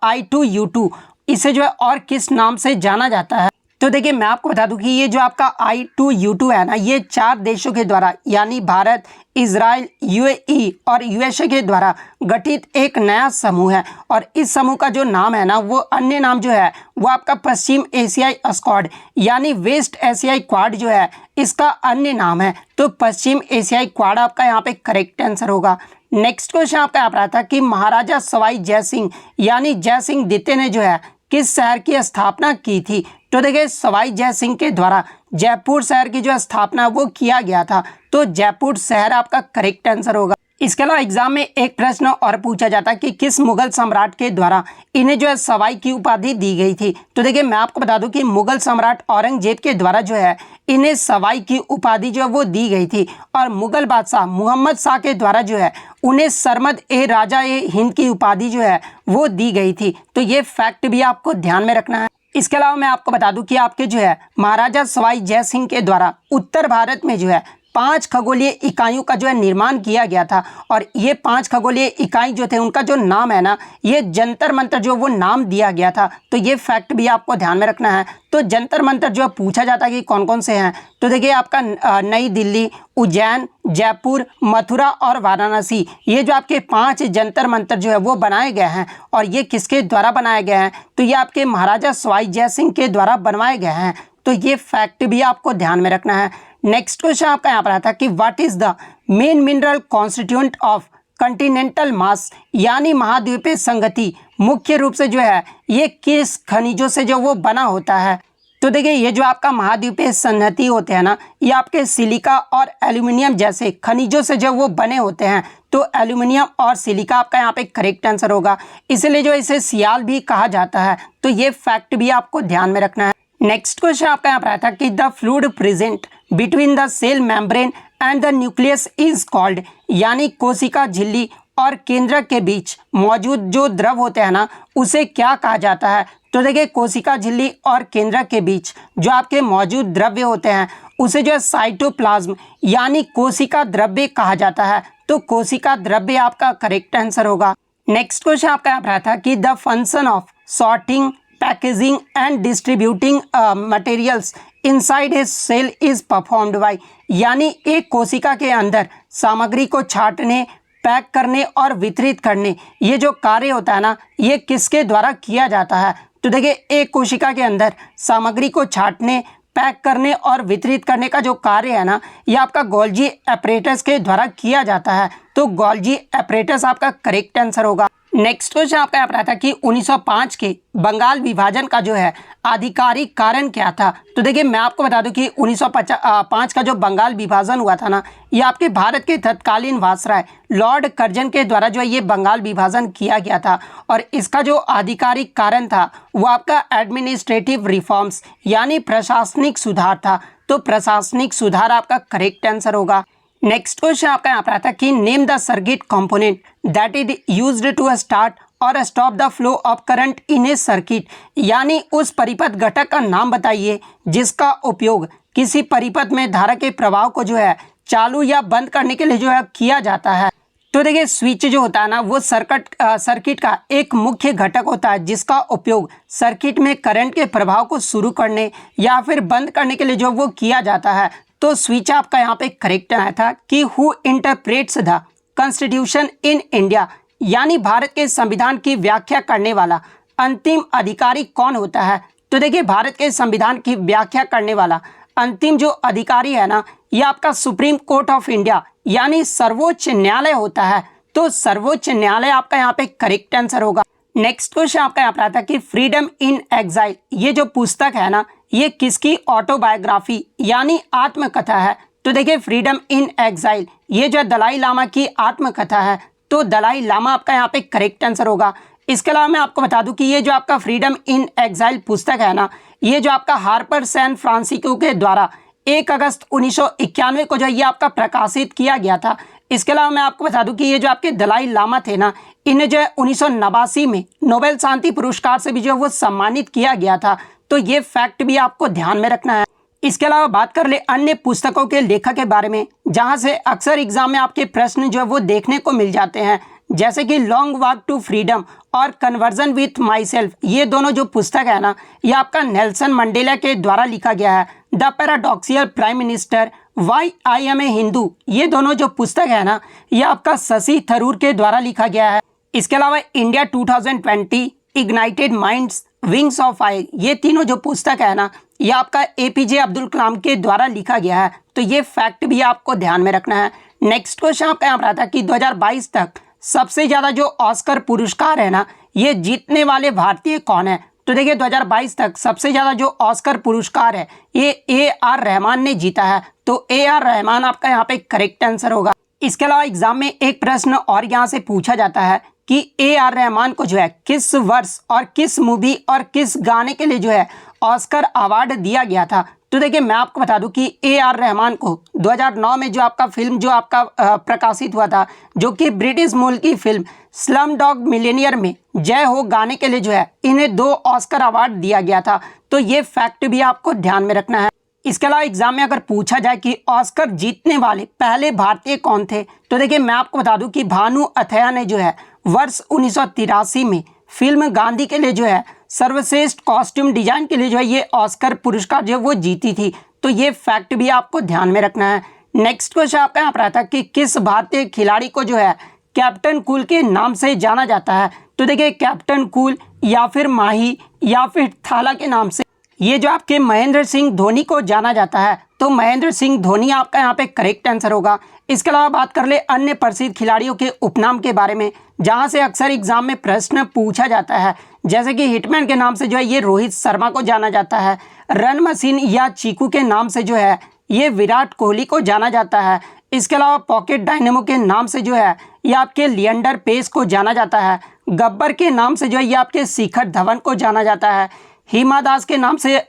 I2U2 इसे जो है और किस नाम से जाना जाता है। तो देखिए मैं आपको बता दूं कि ये जो आपका I2U2 है ना, ये 4 देशों के द्वारा यानी भारत, इजराइल, UAE और USA के द्वारा गठित एक नया समूह है। और इस समूह का जो नाम है ना, वो अन्य नाम जो है वो आपका पश्चिम एशियाई स्क्वाड यानी वेस्ट एशियाई क्वाड जो है इसका अन्य नाम है। तो पश्चिम एशियाई क्वाड आपका यहाँ पे करेक्ट आंसर होगा। नेक्स्ट क्वेश्चन आपका यहाँ पर आता है कि महाराजा सवाई जयसिंह यानी जयसिंह द्वितीय ने जो है किस शहर की स्थापना की थी। तो देखिए सवाई जयसिंह के द्वारा जयपुर शहर की जो स्थापना वो किया गया था। तो जयपुर शहर आपका करेक्ट आंसर होगा। इसके अलावा एग्जाम में एक प्रश्न और पूछा जाता है कि किस मुगल सम्राट के द्वारा इन्हें जो है सवाई की उपाधि दी गई थी। तो देखिए मैं आपको बता दूं कि मुगल सम्राट औरंगजेब के द्वारा जो है इन्हें सवाई की उपाधि जो है वो दी गई थी। और मुगल बादशाह मोहम्मद शाह के द्वारा जो है उन्हें सरमद ए राजा ए हिंद की उपाधि जो है वो दी गई थी। तो ये फैक्ट भी आपको ध्यान में रखना है। इसके अलावा मैं आपको बता दूं कि आपके जो है महाराजा सवाई जयसिंह के द्वारा उत्तर भारत में जो है 5 खगोलीय इकाइयों का जो है निर्माण किया गया था। और ये 5 खगोलीय इकाई जो थे उनका जो नाम है ना, ये जंतर मंतर जो वो नाम दिया गया था। तो ये फैक्ट भी आपको ध्यान में रखना है। तो जंतर मंतर जो पूछा जाता है कि कौन कौन से हैं। तो देखिए आपका नई दिल्ली, उज्जैन, जयपुर, मथुरा और वाराणसी, ये जो आपके 5 जंतर मंतर जो है वो बनाए गए हैं। और ये किसके द्वारा बनाए गए हैं। तो ये आपके महाराजा सवाई जयसिंह के द्वारा बनवाए गए हैं। तो ये फैक्ट भी आपको ध्यान में रखना है। नेक्स्ट क्वेश्चन आपका यहाँ पर आता है कि what is the main mineral constituent of continental mass यानी महाद्वीपीय संगति मुख्य रूप से जो है ये किस खनिजों से जो वो बना होता है। तो देखिए ये जो आपका महाद्वीपीय संहति होते हैं ना, ये आपके सिलिका और एल्यूमिनियम जैसे खनिजों से जब वो बने होते हैं, तो एल्यूमिनियम और सिलिका आपका यहाँ पे करेक्ट आंसर होगा। इसलिए जो इसे सियाल भी कहा जाता है, तो ये फैक्ट भी आपको ध्यान में रखना है। नेक्स्ट क्वेश्चन आपका यहाँ पर आया था कि the fluid present between the cell membrane and the nucleus is called, यानी कोशिका झिल्ली और केंद्रक के बीच मौजूद जो द्रव होते हैं ना, उसे क्या कहा जाता है। तो देखिए कोशिका झिल्ली और केंद्रक के बीच जो आपके मौजूद द्रव्य होते हैं, उसे जो है साइटोप्लाज्म यानी कोशिका द्रव्य कहा जाता है। तो कोशिका द्रव्य आपका करेक्ट आंसर होगा। नेक्स्ट क्वेश्चन आपका यहाँ पर आया था कि the function of sorting, packaging and distributing materials inside a cell is performed by, यानी एक कोशिका के अंदर सामग्री को छांटने, पैक करने और वितरित करने, ये जो कार्य होता है ना, ये किसके द्वारा किया जाता है। तो देखिए एक कोशिका के अंदर सामग्री को छांटने, पैक करने और वितरित करने का जो कार्य है ना, ये आपका गोल्जी एपरेटस के द्वारा किया जाता है। तो गोल्जी एपरेटस आपका करेक्ट आंसर होगा। नेक्स्ट क्वेश्चन आपका यहाँ पर आता है कि 1905 के बंगाल विभाजन का जो है आधिकारिक कारण क्या था। तो देखिए मैं आपको बता दूं कि 1905 का जो बंगाल विभाजन हुआ था ना, ये आपके भारत के तत्कालीन वायसराय लॉर्ड कर्जन के द्वारा जो है ये बंगाल विभाजन किया गया था। और इसका जो आधिकारिक कारण था वो आपका एडमिनिस्ट्रेटिव रिफॉर्म्स यानी प्रशासनिक सुधार था। तो प्रशासनिक सुधार आपका करेक्ट आंसर होगा। नेक्स्ट क्वेश्चन आपका यहाँ पर आता है कि name the circuit component that is used to start और stop the flow of current in a circuit, यानी उस परिपथ घटक का नाम बताइए जिसका उपयोग किसी परिपथ में धारा के प्रवाह को जो है चालू या बंद करने के लिए जो है किया जाता है। तो देखिए स्विच जो होता है ना, वो सर्किट का एक मुख्य घटक होता है जिसका उपयोग सर्किट में करंट के प्रभाव को शुरू करने या फिर बंद करने के लिए जो वो किया जाता है। तो स्विच आपका यहाँ पे करेक्ट आया था कि who interprets the constitution in India, यानी भारत के संविधान की व्याख्या करने वाला अंतिम अधिकारी कौन होता है। तो देखिए भारत के संविधान की व्याख्या करने वाला अंतिम जो अधिकारी है ना, ये आपका सुप्रीम कोर्ट ऑफ इंडिया यानी सर्वोच्च न्यायालय होता है। तो सर्वोच्च न्यायालय आपका यहाँ पे करेक्ट आंसर होगा। नेक्स्ट क्वेश्चन आपका यहाँ पर आता है कि फ्रीडम इन एग्जाइल, ये जो पुस्तक है ना, ये किसकी ऑटोबायोग्राफी यानी आत्मकथा है। तो देखिए फ्रीडम इन एग्जाइल ये जो दलाई लामा की आत्मकथा है। तो दलाई लामा आपका यहाँ पे करेक्ट आंसर होगा। इसके अलावा मैं आपको बता दूं कि ये जो आपका फ्रीडम इन एग्जाइल पुस्तक है ना, ये जो आपका हार्पर सैन फ्रांसिस्को के द्वारा 1 अगस्त 1991 को जो ये आपका प्रकाशित किया गया था। इसके अलावा मैं आपको बता दूं कि ये जो आपके दलाई लामा थे ना, इन्हें जो है 1989 में नोबेल शांति पुरस्कार से भी जो वो सम्मानित किया गया था। तो ये फैक्ट भी आपको ध्यान में रखना है। इसके अलावा बात कर ले अन्य पुस्तकों के लेखक के बारे में, जहां से अक्सर एग्जाम में आपके प्रश्न जो है वो देखने को मिल जाते हैं, जैसे कि लॉन्ग वॉक टू फ्रीडम और कन्वर्जन विथ माई सेल्फ। ये दोनों जो पुस्तक है ना, ये आपका नेल्सन मंडेला के द्वारा लिखा गया है। The paradoxical prime minister, why I am a Hindu, ये दोनों जो पुस्तक है ना, ये आपका शशि थरूर के द्वारा लिखा गया है। इसके अलावा India 2020, ignited minds, wings of fire, ये तीनों जो पुस्तक है ना, ये आपका एपीजे अब्दुल कलाम के द्वारा लिखा गया है। तो ये फैक्ट भी आपको ध्यान में रखना है। नेक्स्ट क्वेश्चन आपका यहाँ पर आता है कि 2022 तक सबसे ज़्यादा जो ऑस्कर पुरस्कार है ना, ये जीतने वाले भारतीय कौन है। तो देखिए 2022 तक सबसे ज़्यादा जो ऑस्कर पुरस्कार है ये AR रहमान ने जीता है। तो AR रहमान आपका यहाँ पे करेक्ट आंसर होगा। इसके अलावा एग्जाम में एक प्रश्न और यहाँ से पूछा जाता है कि AR रहमान को जो है किस वर्ष और किस मूवी और किस गाने के लिए जो है ऑस्कर अवार्ड दिया गया था। तो देखिए मैं आपको बता दूं कि AR रहमान को 2009 में जो आपका फिल्म जो आपका प्रकाशित हुआ था, जो कि ब्रिटिश मूल की फिल्म स्लम डॉग मिलियनियर में जय हो गाने के लिए जो है इन्हें 2 ऑस्कर अवार्ड दिया गया था। तो ये फैक्ट भी आपको ध्यान में रखना है। इसके अलावा एग्जाम में अगर पूछा जाए कि ऑस्कर जीतने वाले पहले भारतीय कौन थे, तो देखिए मैं आपको बता दूं कि भानु अथैया ने जो है वर्ष 1983 में फिल्म गांधी के लिए जो है सर्वश्रेष्ठ कॉस्ट्यूम डिजाइन के लिए जो है ये ऑस्कर पुरस्कार जो वो जीती थी। तो ये फैक्ट भी आपको ध्यान में रखना है। नेक्स्ट क्वेश्चन आपका यहाँ पर आता है कि किस भारतीय खिलाड़ी को जो है कैप्टन कूल के नाम से जाना जाता है। तो देखिए कैप्टन कूल या फिर माही या फिर थाला के नाम से ये जो आपके महेंद्र सिंह धोनी को जाना जाता है। तो महेंद्र सिंह धोनी आपका यहाँ पे करेक्ट आंसर होगा। इसके अलावा बात कर ले अन्य प्रसिद्ध खिलाड़ियों के उपनाम के बारे में, जहां से अक्सर एग्जाम में प्रश्न पूछा जाता है, जैसे कि हिटमैन के नाम से जो है ये रोहित शर्मा को जाना जाता है। रन मशीन या चीकू के नाम से जो है ये विराट कोहली को जाना जाता है। इसके अलावा पॉकेट डायनेमो के नाम से जो है ये आपके लिएंडर पेस को जाना जाता है। गब्बर के नाम से जो है ये आपके शिखर धवन को जाना जाता है। हिमा दास के नाम से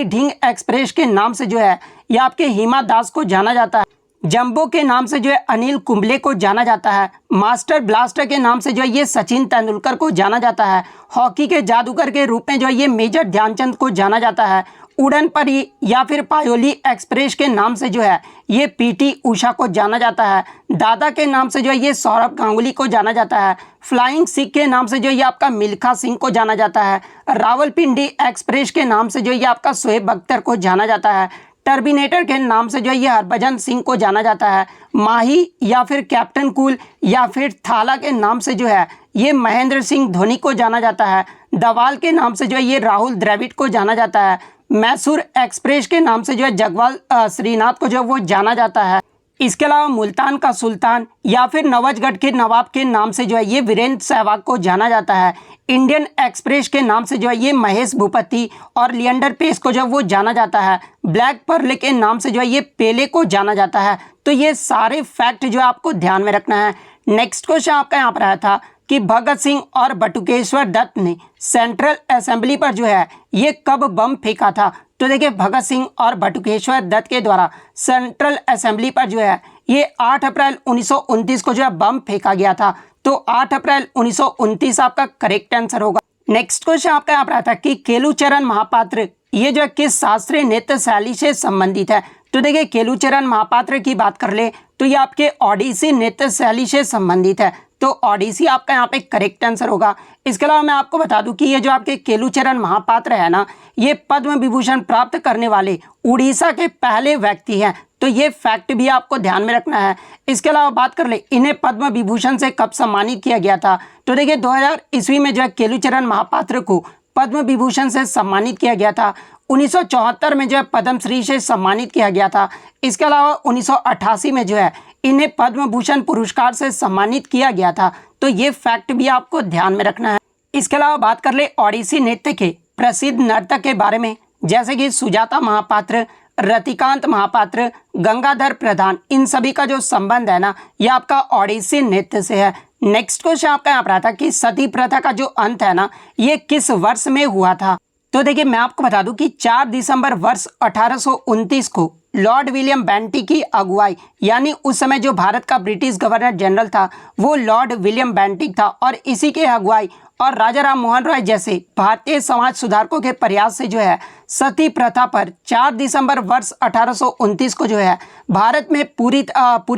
ढींग एक्सप्रेस के नाम से जो है ये आपके हिमा दास को जाना जाता है। जंबो के नाम से जो है अनिल कुंबले को जाना जाता है। मास्टर ब्लास्टर के नाम से जो है ये सचिन तेंदुलकर को जाना जाता है। हॉकी के जादूगर के रूप में जो है ये मेजर ध्यानचंद को जाना जाता है। उड़न परी या फिर पायोली एक्सप्रेस के नाम से जो है ये पीटी उषा को जाना जाता है। दादा के नाम से जो है ये सौरभ गांगुली को जाना जाता है। फ्लाइंग सिख के नाम से जो ये आपका मिल्खा सिंह को जाना जाता है। रावलपिंडी एक्सप्रेस के नाम से जो ये आपका शोएब अख्तर को जाना जाता है। टर्मिनेटर के नाम से जो है ये हरभजन सिंह को जाना जाता है। माही या फिर कैप्टन कूल या फिर थाला के नाम से जो है ये महेंद्र सिंह धोनी को जाना जाता है। दवाल के नाम से जो है ये राहुल द्रविड़ को जाना जाता है। मैसूर एक्सप्रेस के नाम से जो है जगवाल श्रीनाथ को जो है वो जाना जाता है। इसके अलावा मुल्तान का सुल्तान या फिर नवाजगढ़ के नवाब के नाम से जो है ये वीरेंद्र सहवाग को जाना जाता है। इंडियन एक्सप्रेस के नाम से जो है ये महेश भूपति और लिएंडर पेस को जो है वो जाना जाता है। ब्लैक पर्ल के नाम से जो है ये पेले को जाना जाता है। तो ये सारे फैक्ट जो है आपको ध्यान में रखना है। नेक्स्ट क्वेश्चन आपका यहाँ पर आया था कि भगत सिंह और बटुकेश्वर दत्त ने सेंट्रल असेंबली पर जो है ये कब बम फेंका था। तो देखिए भगत सिंह और बटुकेश्वर दत्त के द्वारा सेंट्रल असेंबली पर जो है ये 8 अप्रैल 1929 को जो है बम फेंका गया था। तो 8 अप्रैल 1929 आपका करेक्ट आंसर होगा। नेक्स्ट क्वेश्चन आपका यहाँ पर आता है कि केलुचरण महापात्र ये जो है किस शास्त्रीय नृत्य शैली से संबंधित है। तो देखिए केलुचरण महापात्र की बात कर ले तो ये आपके ओडिसी नृत्य शैली से संबंधित है। तो ओडिसी आपका यहाँ पे करेक्ट आंसर होगा। इसके अलावा मैं आपको बता दूं कि ये जो आपके केलुचरण महापात्र है ना ये पद्म विभूषण प्राप्त करने वाले उड़ीसा के पहले व्यक्ति हैं। तो ये फैक्ट भी आपको ध्यान में रखना है। इसके अलावा बात कर ले इन्हें पद्म विभूषण से कब सम्मानित किया गया था। तो देखिए 2000 ईस्वी में जो है केलुचरण महापात्र को पद्म विभूषण से सम्मानित किया गया था। 1974 में जो है पद्मश्री से सम्मानित किया गया था। इसके अलावा 1988 में जो है इन्हें पद्म भूषण पुरस्कार से सम्मानित किया गया था। तो ये फैक्ट भी आपको ध्यान में रखना है। इसके अलावा बात कर ले ओडिसी नृत्य के प्रसिद्ध नर्तक के बारे में, जैसे कि सुजाता महापात्र, रतिकांत महापात्र, गंगाधर प्रधान, इन सभी का जो संबंध है ना ये आपका ओडिसी नृत्य से है। नेक्स्ट क्वेश्चन आपका यहाँ पर आता है कि सती प्रथा का जो अंत है ना ये किस वर्ष में हुआ था। तो देखिए मैं आपको बता दूं कि 4 दिसंबर वर्ष 1829 को लॉर्ड विलियम बेंटिक की अगुवाई यानी उस समय जो भारत का ब्रिटिश गवर्नर जनरल था वो लॉर्ड विलियम बेंटिक था और इसी के अगुवाई और राजा राम मोहन राय जैसे भारतीय समाज सुधारकों के प्रयास से जो है सती प्रथा पर 4 दिसंबर वर्ष 1829 को जो है भारत में पूरी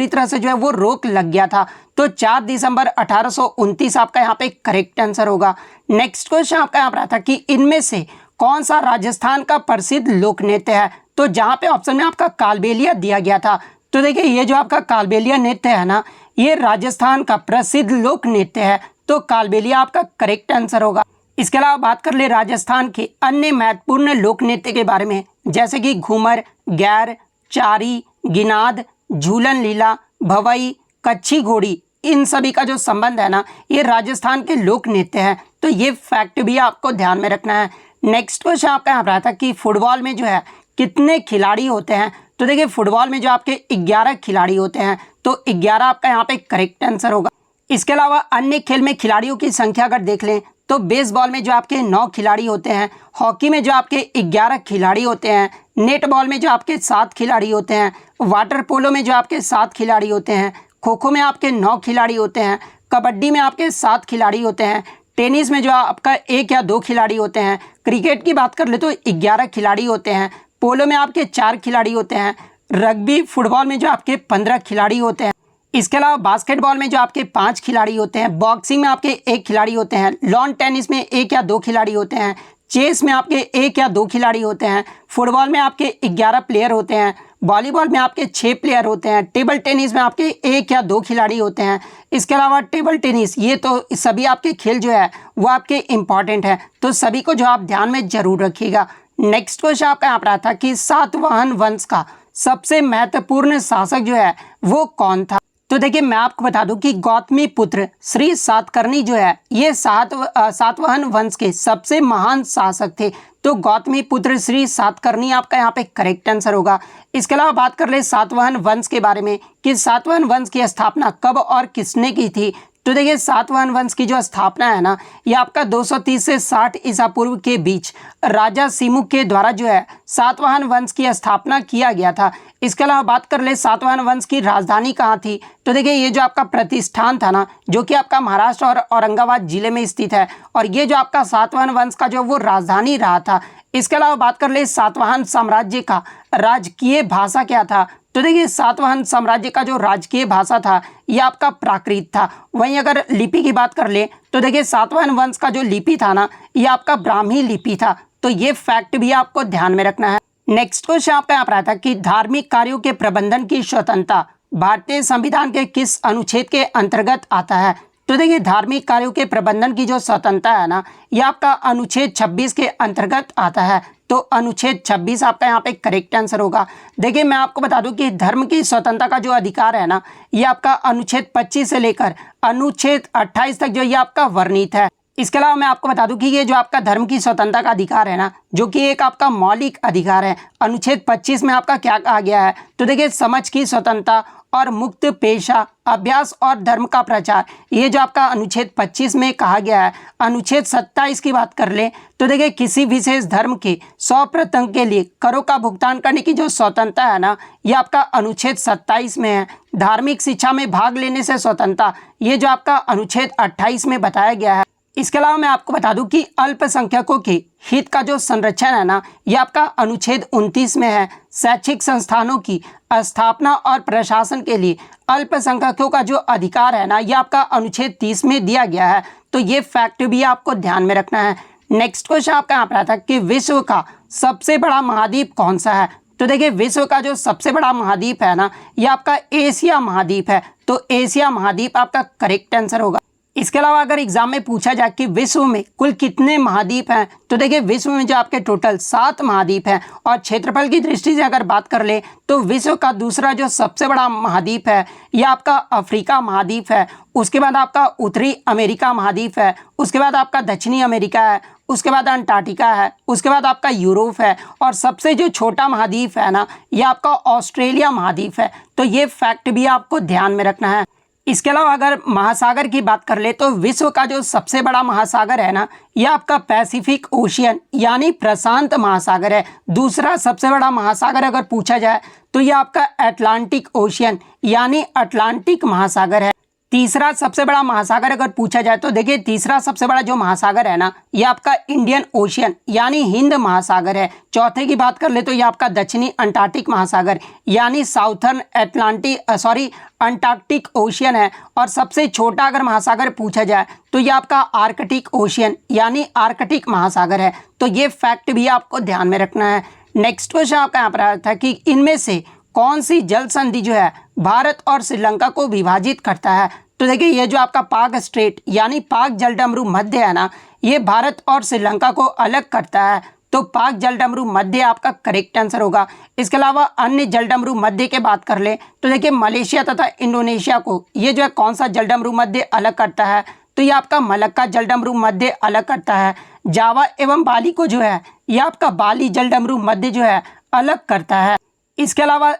तरह से जो है वो रोक लग गया था। तो 4 दिसंबर 1829 आपका यहाँ पे करेक्ट आंसर होगा। नेक्स्ट क्वेश्चन आपका यहाँ पर आता कि इनमें से कौन सा राजस्थान का प्रसिद्ध लोक नृत्य है। तो जहाँ पे ऑप्शन में आपका कालबेलिया दिया गया था। तो देखिए ये जो आपका कालबेलिया नृत्य है ना ये राजस्थान का प्रसिद्ध लोक नृत्य है। तो कालबेलिया आपका करेक्ट आंसर होगा। इसके अलावा बात कर ले राजस्थान के अन्य महत्वपूर्ण लोक नृत्य के बारे में, जैसे कि घूमर, गैर, चारी, गिनाद, झूलन लीला, भवई, कच्छी घोड़ी, इन सभी का जो संबंध है ना ये राजस्थान के लोक नृत्य है। तो ये फैक्ट भी आपको ध्यान में रखना है। नेक्स्ट क्वेश्चन आपका यहाँ पर आता कि फुटबॉल में जो है कितने खिलाड़ी होते हैं। तो देखिए फुटबॉल में जो आपके 11 खिलाड़ी होते हैं। तो 11 आपका यहाँ पे करेक्ट आंसर होगा। इसके अलावा अन्य खेल में खिलाड़ियों की संख्या अगर देख लें तो बेसबॉल में जो आपके 9 खिलाड़ी होते हैं, हॉकी में जो आपके 11 खिलाड़ी होते हैं, नेटबॉल में जो आपके 7 खिलाड़ी होते हैं, वाटर पोलो में जो आपके 7 खिलाड़ी होते हैं, खो खो में आपके 9 खिलाड़ी होते हैं, कबड्डी में आपके 7 खिलाड़ी होते हैं, टेनिस में जो आपका 1 या 2 खिलाड़ी होते हैं, क्रिकेट की बात कर ले तो 11 खिलाड़ी होते हैं, पोलो में आपके 4 खिलाड़ी होते हैं, रग्बी फुटबॉल में जो आपके 15 खिलाड़ी होते हैं। इसके अलावा बास्केटबॉल में जो आपके 5 खिलाड़ी होते हैं, बॉक्सिंग में आपके 1 खिलाड़ी होते हैं, लॉन टेनिस में 1 या 2 खिलाड़ी होते हैं, चेस में आपके 1 या 2 खिलाड़ी होते हैं, फुटबॉल में आपके 11 प्लेयर होते हैं, वॉलीबॉल में आपके 6 प्लेयर होते हैं, टेबल टेनिस में आपके 1 या 2 खिलाड़ी होते हैं। इसके अलावा टेबल टेनिस ये तो सभी आपके खेल जो है वो आपके इम्पॉर्टेंट है। तो सभी को जो आप ध्यान में जरूर रखिएगा। नेक्स्ट क्वेश्चन आपका यहाँ पर आता कि सातवाहन वंश का सबसे महत्वपूर्ण शासक जो है वो कौन था। तो देखिए मैं आपको बता दूं कि गौतमी पुत्र श्री सातकर्णी जो है ये सातवाहन वंश के सबसे महान शासक थे। तो गौतमी पुत्र श्री सातकर्णी आपका यहाँ पे करेक्ट आंसर होगा। इसके अलावा बात कर ले सातवाहन वंश के बारे में कि सातवाहन वंश की स्थापना कब और किसने की थी। तो देखिए सातवाहन वंश की जो स्थापना है ना ये आपका 230 से 60 ईसा पूर्व के बीच राजा सिमुक के द्वारा जो है सातवाहन वंश की स्थापना किया गया था। इसके अलावा बात कर ले सातवाहन वंश की राजधानी कहाँ थी। तो देखिए ये जो आपका प्रतिष्ठान था ना जो कि आपका महाराष्ट्र और औरंगाबाद जिले में स्थित है और ये जो आपका सातवाहन वंश का जो वो राजधानी रहा था। इसके अलावा बात कर ले सातवाहन साम्राज्य का राजकीय भाषा क्या था। तो देखिए सातवाहन साम्राज्य का जो राजकीय भाषा था ये आपका प्राकृत था। वहीं अगर लिपि की बात कर ले तो देखिए सातवाहन वंश का जो लिपि था ना ये आपका ब्राह्मी लिपि था। तो ये फैक्ट भी आपको ध्यान में रखना है। नेक्स्ट क्वेश्चन आपका यहाँ पर आता है कि धार्मिक कार्यों के प्रबंधन की स्वतंत्रता भारतीय संविधान के किस अनुच्छेद के अंतर्गत आता है। तो देखिए धार्मिक कार्यों के प्रबंधन की जो स्वतंत्रता है ना ये आपका अनुच्छेद 26 के अंतर्गत आता है। तो अनुच्छेद 26 आपका यहाँ पे करेक्ट आंसर होगा। देखिए मैं आपको बता दूं कि धर्म की स्वतंत्रता का जो अधिकार है ना ये आपका अनुच्छेद 25 से लेकर अनुच्छेद 28 तक जो ये आपका वर्णित है। इसके अलावा मैं आपको बता दूं कि ये जो आपका धर्म की स्वतंत्रता का अधिकार है ना जो कि एक आपका मौलिक अधिकार है। अनुच्छेद 25 में आपका क्या कहा गया है। तो देखिए समझ की स्वतंत्रता और मुक्त पेशा अभ्यास और धर्म का प्रचार ये जो आपका अनुच्छेद 25 में कहा गया है। अनुच्छेद 27 की बात कर ले तो देखिए किसी विशेष धर्म के 100% के लिए करों का भुगतान करने की जो स्वतंत्रता है ना ये आपका अनुच्छेद 27 में है। धार्मिक शिक्षा में भाग लेने से स्वतंत्रता ये जो आपका अनुच्छेद 28 में बताया गया है। इसके अलावा मैं आपको बता दूं कि अल्पसंख्यकों के हित का जो संरक्षण है ना ये आपका अनुच्छेद 29 में है। शैक्षिक संस्थानों की स्थापना और प्रशासन के लिए अल्पसंख्यकों का जो अधिकार है ना ये आपका अनुच्छेद 30 में दिया गया है। तो ये फैक्ट भी आपको ध्यान में रखना है। नेक्स्ट क्वेश्चन आपका यहाँ पर आता है कि विश्व का सबसे बड़ा महाद्वीप कौन सा है। तो देखिए विश्व का जो सबसे बड़ा महाद्वीप है ना ये आपका एशिया महाद्वीप है। तो एशिया महाद्वीप आपका करेक्ट आंसर होगा। इसके अलावा अगर एग्जाम में पूछा जाए कि विश्व में कुल कितने महाद्वीप हैं तो देखिए विश्व में जो आपके टोटल 7 महाद्वीप हैं और क्षेत्रफल की दृष्टि से अगर बात कर ले तो विश्व का दूसरा जो सबसे बड़ा महाद्वीप है यह आपका अफ्रीका महाद्वीप है। उसके बाद आपका उत्तरी अमेरिका महाद्वीप है। उसके बाद आपका दक्षिणी अमेरिका है। उसके बाद अंटार्कटिका है। उसके बाद आपका यूरोप है और सबसे जो छोटा महाद्वीप है ना यह आपका ऑस्ट्रेलिया महाद्वीप है। तो ये फैक्ट भी आपको ध्यान में रखना है। इसके अलावा अगर महासागर की बात कर ले तो विश्व का जो सबसे बड़ा महासागर है ना यह आपका पैसिफिक ओशियन यानी प्रशांत महासागर है। दूसरा सबसे बड़ा महासागर अगर पूछा जाए तो यह आपका अटलांटिक ओशियन यानी अटलांटिक महासागर है। तीसरा सबसे बड़ा महासागर अगर पूछा जाए तो देखिए तीसरा सबसे बड़ा जो महासागर है ना यह आपका इंडियन ओशियन यानी हिंद महासागर है। चौथे की बात कर ले तो यह आपका दक्षिणी अंटार्कटिक महासागर यानी साउथर्न अंटार्कटिक ओशियन है। और सबसे छोटा अगर महासागर पूछा जाए तो यह आपका आर्कटिक ओशियन यानी आर्कटिक महासागर है। तो ये फैक्ट भी आपको ध्यान में रखना है। नेक्स्ट क्वेश्चन आपका यहाँ पर आया था कि इनमें से कौन सी जल संधि जो है भारत और श्रीलंका को विभाजित करता है। तो देखिए ये जो आपका पाक स्ट्रेट यानी पाक जलडमरू मध्य है ना ये भारत और श्रीलंका को अलग करता है। तो पाक जलडमरू मध्य आपका करेक्ट आंसर होगा। इसके अलावा अन्य जलडमरू मध्य के बात कर ले तो देखिए मलेशिया तथा इंडोनेशिया को ये जो है कौन सा जलडमरू मध्य अलग करता है। तो ये आपका मलक्का जलडमरू मध्य अलग करता है। जावा एवं बाली को जो है ये आपका बाली जलडमरू मध्य जो है अलग करता है। इसके अलावा